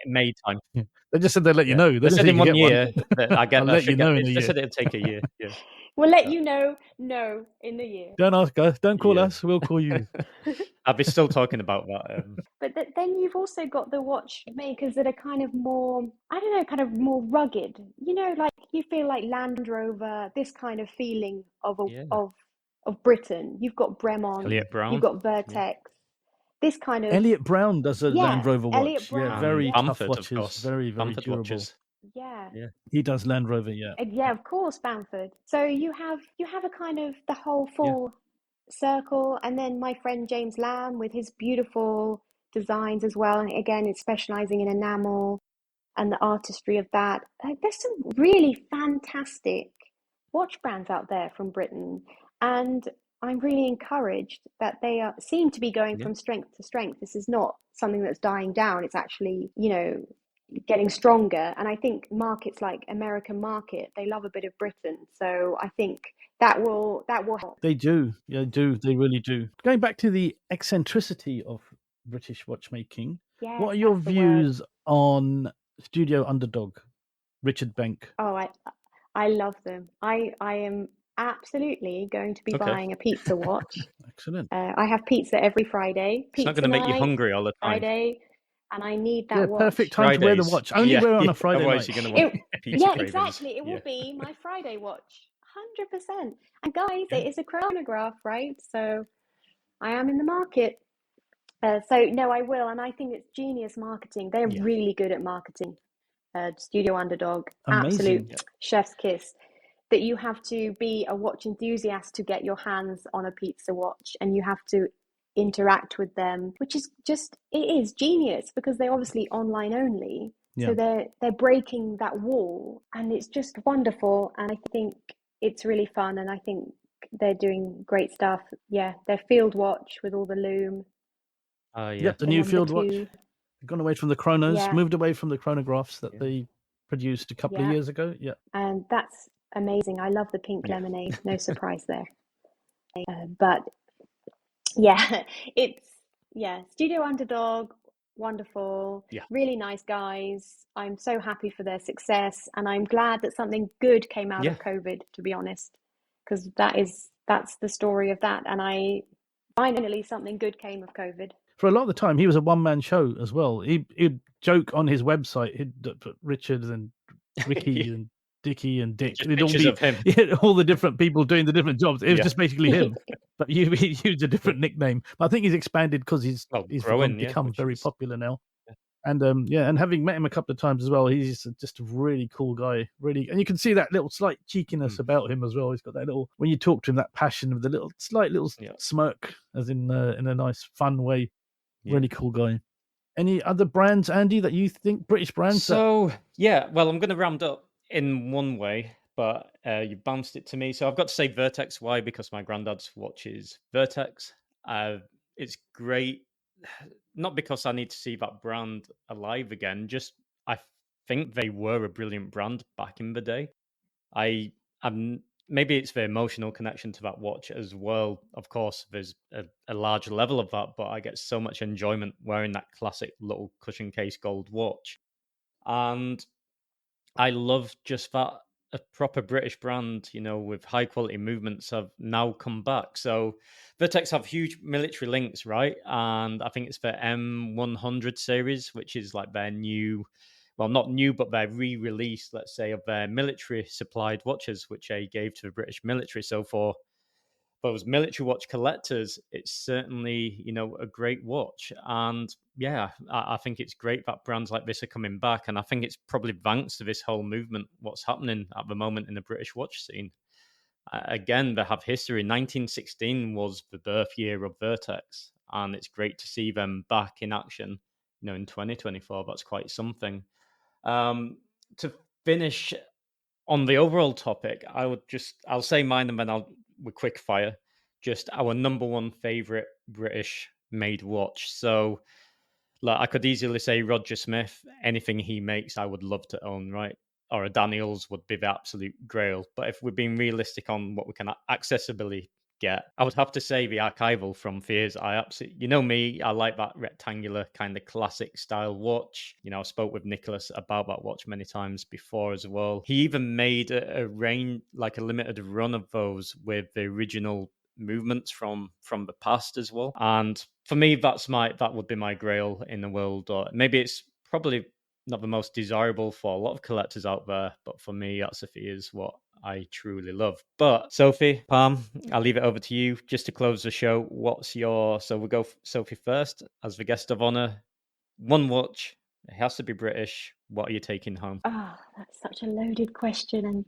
May time. Yeah. They just said they'd let you know. They They didn't said say in you could one get one. year. That I get. I'll I let you should know get. in a They year. said it'd take a year. Yeah. We'll let you know. No, in the year. Don't ask us. Don't call Yeah. us. We'll call you. I'll be still talking about that. But then you've also got the watchmakers that are kind of more, I don't know, kind of more rugged. You know, like you feel like Land Rover, this kind of feeling Yeah. of Britain. You've got Bremont, Elliot Brown. you've got Yeah. Vertex. This kind of Elliot Brown does a Land Rover watch. Elliot Brown, Yeah, very yeah. tough Bamford, of watches. course. Very, very Bamford durable. watches. Yeah. Yeah. He does Land Rover, yeah. Yeah, of course, Bamford. So you have a kind of the whole full circle, and then my friend James Lamb with his beautiful designs as well. And again, it's specializing in enamel and the artistry of that. There's some really fantastic watch brands out there from Britain, and I'm really encouraged that they seem to be going Yeah. from strength to strength. This is not something that's dying down. It's actually, you know, getting stronger. And I think markets like American market, they love a bit of Britain. So I think that will help. They do. Yeah, they really do. Going back to the eccentricity of British watchmaking, Yes, what are your that's the word. views on Studio Underdog, Richard Bank? Oh, I love them. I am absolutely going to be Okay. buying a pizza watch. Excellent. I have pizza every Friday. It's not Pizza going to make you night, hungry all the time. Friday, and I need that Yeah, watch. perfect time to wear the Fridays. watch. Only Yeah, wear it on yeah. a Friday Otherwise, night. you're going to want pizza Yeah, cravings. exactly. It will Yeah. be my Friday watch. 100%. And guys, Yeah. it is a chronograph, right? So I am in the market. So no, I will, and I think it's genius marketing. They're Yeah. really good at marketing. Studio Underdog, Amazing. absolute chef's kiss. That you have to be a watch enthusiast to get your hands on a pizza watch, and you have to interact with them, which is just, it is genius because they're obviously online only. So they're breaking that wall, and it's just wonderful. And I think it's really fun, and I think they're doing great stuff. Yeah, their field watch with all the loom. Yeah. Yep, the The new number field watch. 2. They've gone away from the chronos, Yeah. moved away from the chronographs that Yeah. they produced a couple of Yeah. years ago. Yeah. And that's amazing. I love the pink Yeah. lemonade. No surprise there. But yeah, Studio Underdog, wonderful. Yeah. Really nice guys. I'm so happy for their success, and I'm glad that something good came out Yeah. of COVID, to be honest, because that's the story of that. And I finally something good came of COVID. For a lot of the time, he was a one-man show as well. He'd joke on his website. He'd put Richard and Ricky and Dickie and Dick. Just It'd all pictures be of him. all the different people doing the different jobs. It was Yeah. just basically him, but he used a different nickname. But I think he's expanded because he's growing, become which very is- popular now. Yeah. And and having met him a couple of times as well, he's just a really cool guy. Really, and you can see that little slight cheekiness about him as well. He's got that little, when you talk to him, that passion with the little slight little Yeah. smirk, as in a nice fun way. Yeah. Really cool guy. Any other brands, Andy, that you think, British brands? So yeah, well, I'm going to round up in one way, but you bounced it to me. So I've got to say Vertex. Why? Because my granddad's watch is Vertex. It's great. Not because I need to see that brand alive again. Just I think they were a brilliant brand back in the day. I'm maybe it's the emotional connection to that watch as well. Of course, there's a large level of that, but I get so much enjoyment wearing that classic little cushion case gold watch. And I love just that a proper British brand, you know, with high quality movements have now come back. So Vertex have huge military links, right? And I think it's the M100 series, which is like their new, well, not new, but their re-release, let's say, of their military supplied watches, which they gave to the British military. So for those military watch collectors, it's certainly, you know, a great watch. And yeah, I think it's great that brands like this are coming back. And I think it's probably thanks to this whole movement, what's happening at the moment in the British watch scene. Again, they have history. 1916 was the birth year of Vertex. And it's great to see them back in action, you know, in 2024. That's quite something. To finish on the overall topic, I'll say mine and then with quick fire. just our number one favorite British made watch. So like, I could easily say Roger Smith, anything he makes, I would love to own, right? Or a Daniels would be the absolute grail. But if we're being realistic on what we can accessibly get, I would have to say the archival from Fears. I absolutely, you know me, I like that rectangular kind of classic style watch. You know, I spoke with Nicholas about that watch many times before as well. He even made a range, like a limited run of those with the original movements from the past as well. And for me, that would be my grail in the world. Or maybe it's probably not the most desirable for a lot of collectors out there, but for me, that Sophie is what I truly love. But Sophie, Palm, I'll leave it over to you just to close the show. So we'll go Sophie first as the guest of honor. One watch, it has to be British. What are you taking home? Oh, that's such a loaded question, and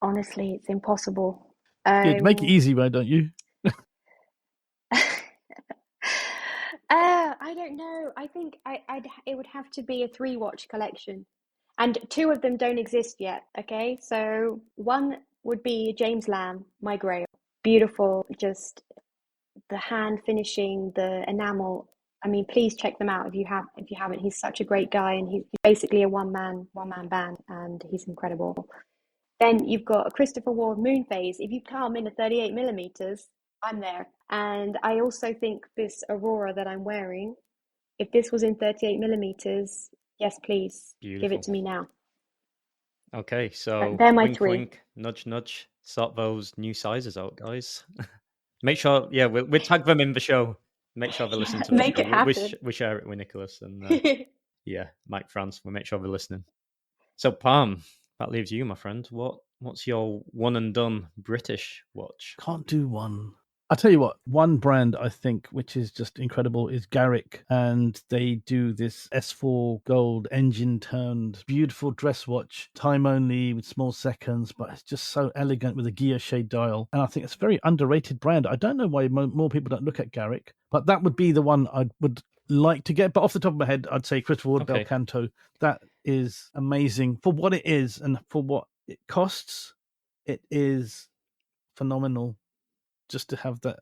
honestly, it's impossible. Yeah, make it easy, why don't you? I don't know. I think it would have to be a 3-watch collection, and 2 of them don't exist yet. Okay, so one would be James Lamb, my Grail. Beautiful, just the hand finishing, the enamel. I mean, please check them out if you haven't. He's such a great guy, and he's basically a one man band, and he's incredible. Then you've got a Christopher Ward moon phase. If you come in a 38 millimeters, I'm there. And I also think this Aurora that I'm wearing, if this was in 38 millimeters, yes, please give it to me now. Okay, so They're my wink, 3. wink, nudge, nudge. Sort those new sizes out, guys. Make sure, we'll tag them in the show. Make sure they listen to the Make show. it happen. We share it with Nicholas and Mike France. We'll make sure they're listening. So Palm, that leaves you, my friend. What's your one and done British watch? Can't do one. I'll tell you what, one brand I think which is just incredible is Garrick, and they do this S4 gold engine turned beautiful dress watch, time only with small seconds, but it's just so elegant with a guilloche dial. And I think it's a very underrated brand. I don't know why more people don't look at Garrick, but that would be the one I would like to get. But off the top of my head, I'd say Christopher Ward Okay. Belcanto. That is amazing for what it is and for what it costs. It is phenomenal. Just to have that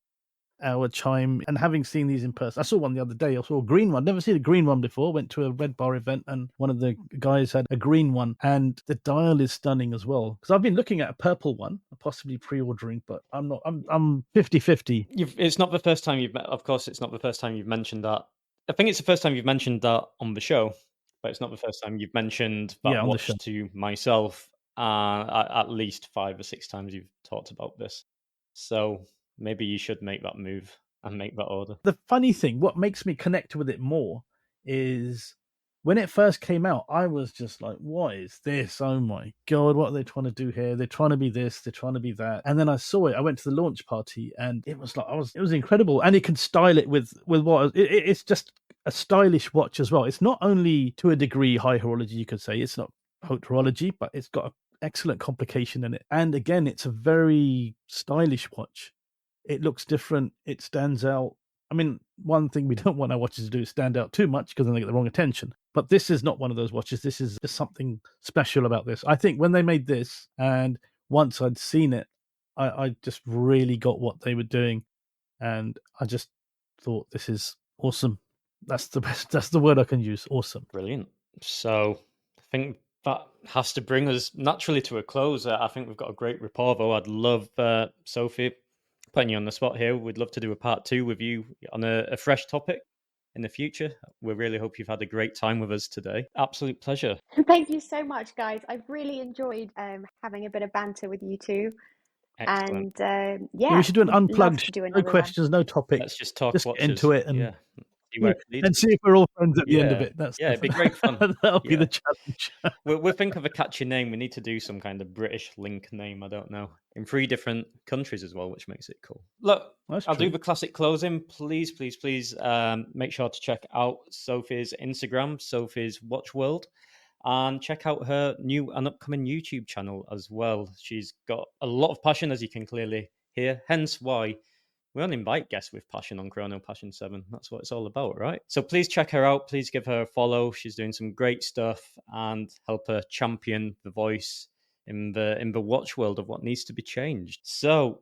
hour chime, and having seen these in person, I saw one the other day. I saw a green one. Never seen a green one before. Went to a Red Bar event, and one of the guys had a green one, and the dial is stunning as well. Because I've been looking at a purple one, possibly pre-ordering, but I'm not. I'm 50-50. It's not the first time you've met. Of course, it's not the first time you've mentioned that. I think it's the first time you've mentioned that on the show, but it's not the first time you've mentioned that watch to myself. At least 5 or 6 times you've talked about this. So maybe you should make that move and make that order. The funny thing, what makes me connect with it more is when it first came out, I was just like, what is this? Oh my God, what are they trying to do here? They're trying to be this, they're trying to be that. And then I saw it, I went to the launch party, and it was like, it was incredible. And you can style it with what, it's just a stylish watch as well. It's not only to a degree high horology, you could say, it's not haute horology, but it's got an excellent complication in it. And again, it's a very stylish watch. It looks different. It stands out. I mean, one thing we don't want our watches to do is stand out too much, because then they get the wrong attention. But this is not one of those watches. This is just something special about this. I think when they made this, and once I'd seen it, I just really got what they were doing. And I just thought, this is awesome. That's the best. That's the word I can use. Awesome. Brilliant. So I think that has to bring us naturally to a close. I think we've got a great rapport, though. I'd love, Sophie, putting you on the spot here. We'd love to do a part 2 with you on a fresh topic in the future. We really hope you've had a great time with us today. Absolute pleasure. Thank you so much, guys. I've really enjoyed having a bit of banter with you two. Excellent. And we should do an unplugged. to do no questions, no topic. Let's just talk just watches. Get into it and and see if we're all friends at the end of it. It'd be great fun. That'll be the challenge. We'll think of a catchy name. We need to do some kind of British link name. I don't know, in 3 different countries as well, which makes it cool. Look, I'll do the classic closing. Please, please, please make sure to check out Sophie's Instagram, Sophie's Watch World, and check out her new and upcoming YouTube channel as well. She's got a lot of passion, as you can clearly hear, hence why we only invite guests with passion on Chrono Passion 7. That's what it's all about, right? So please check her out. Please give her a follow. She's doing some great stuff, and help her champion the voice in the watch world of what needs to be changed. So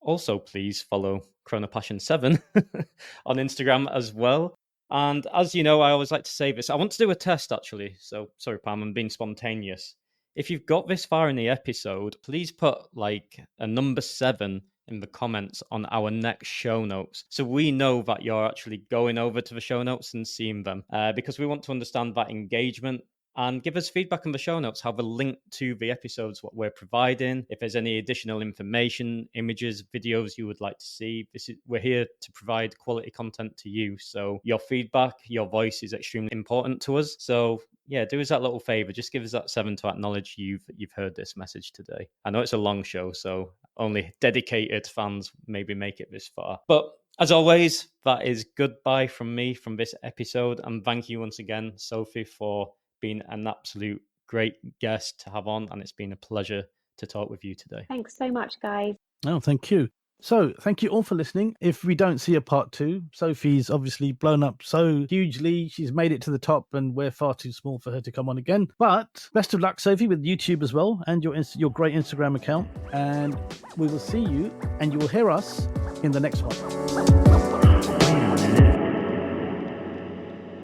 Also, please follow ChronoPassion7 on Instagram as well. And as you know, I always like to say this. I want to do a test, actually. So, sorry, Pam, I'm being spontaneous. If you've got this far in the episode, please put like a number 7 in the comments on our next show notes, so we know that you're actually going over to the show notes and seeing them, because we want to understand that engagement. And give us feedback in the show notes, how the link to the episodes, what we're providing, if there's any additional information, images, videos you would like to see. We're here to provide quality content to you. So your feedback, your voice is extremely important to us. So yeah, do us that little favor. Just give us that 7 to acknowledge you've heard this message today. I know it's a long show, so only dedicated fans maybe make it this far. But as always, that is goodbye from me from this episode. And thank you once again, Sophie, for been an absolute great guest to have on, and it's been a pleasure to talk with you today. Thanks so much, guys. Oh, thank you. So, thank you all for listening. If we don't see a part 2, Sophie's obviously blown up so hugely. She's made it to the top, and we're far too small for her to come on again. But best of luck, Sophie, with YouTube as well, and your great Instagram account. And we will see you, and you will hear us in the next one.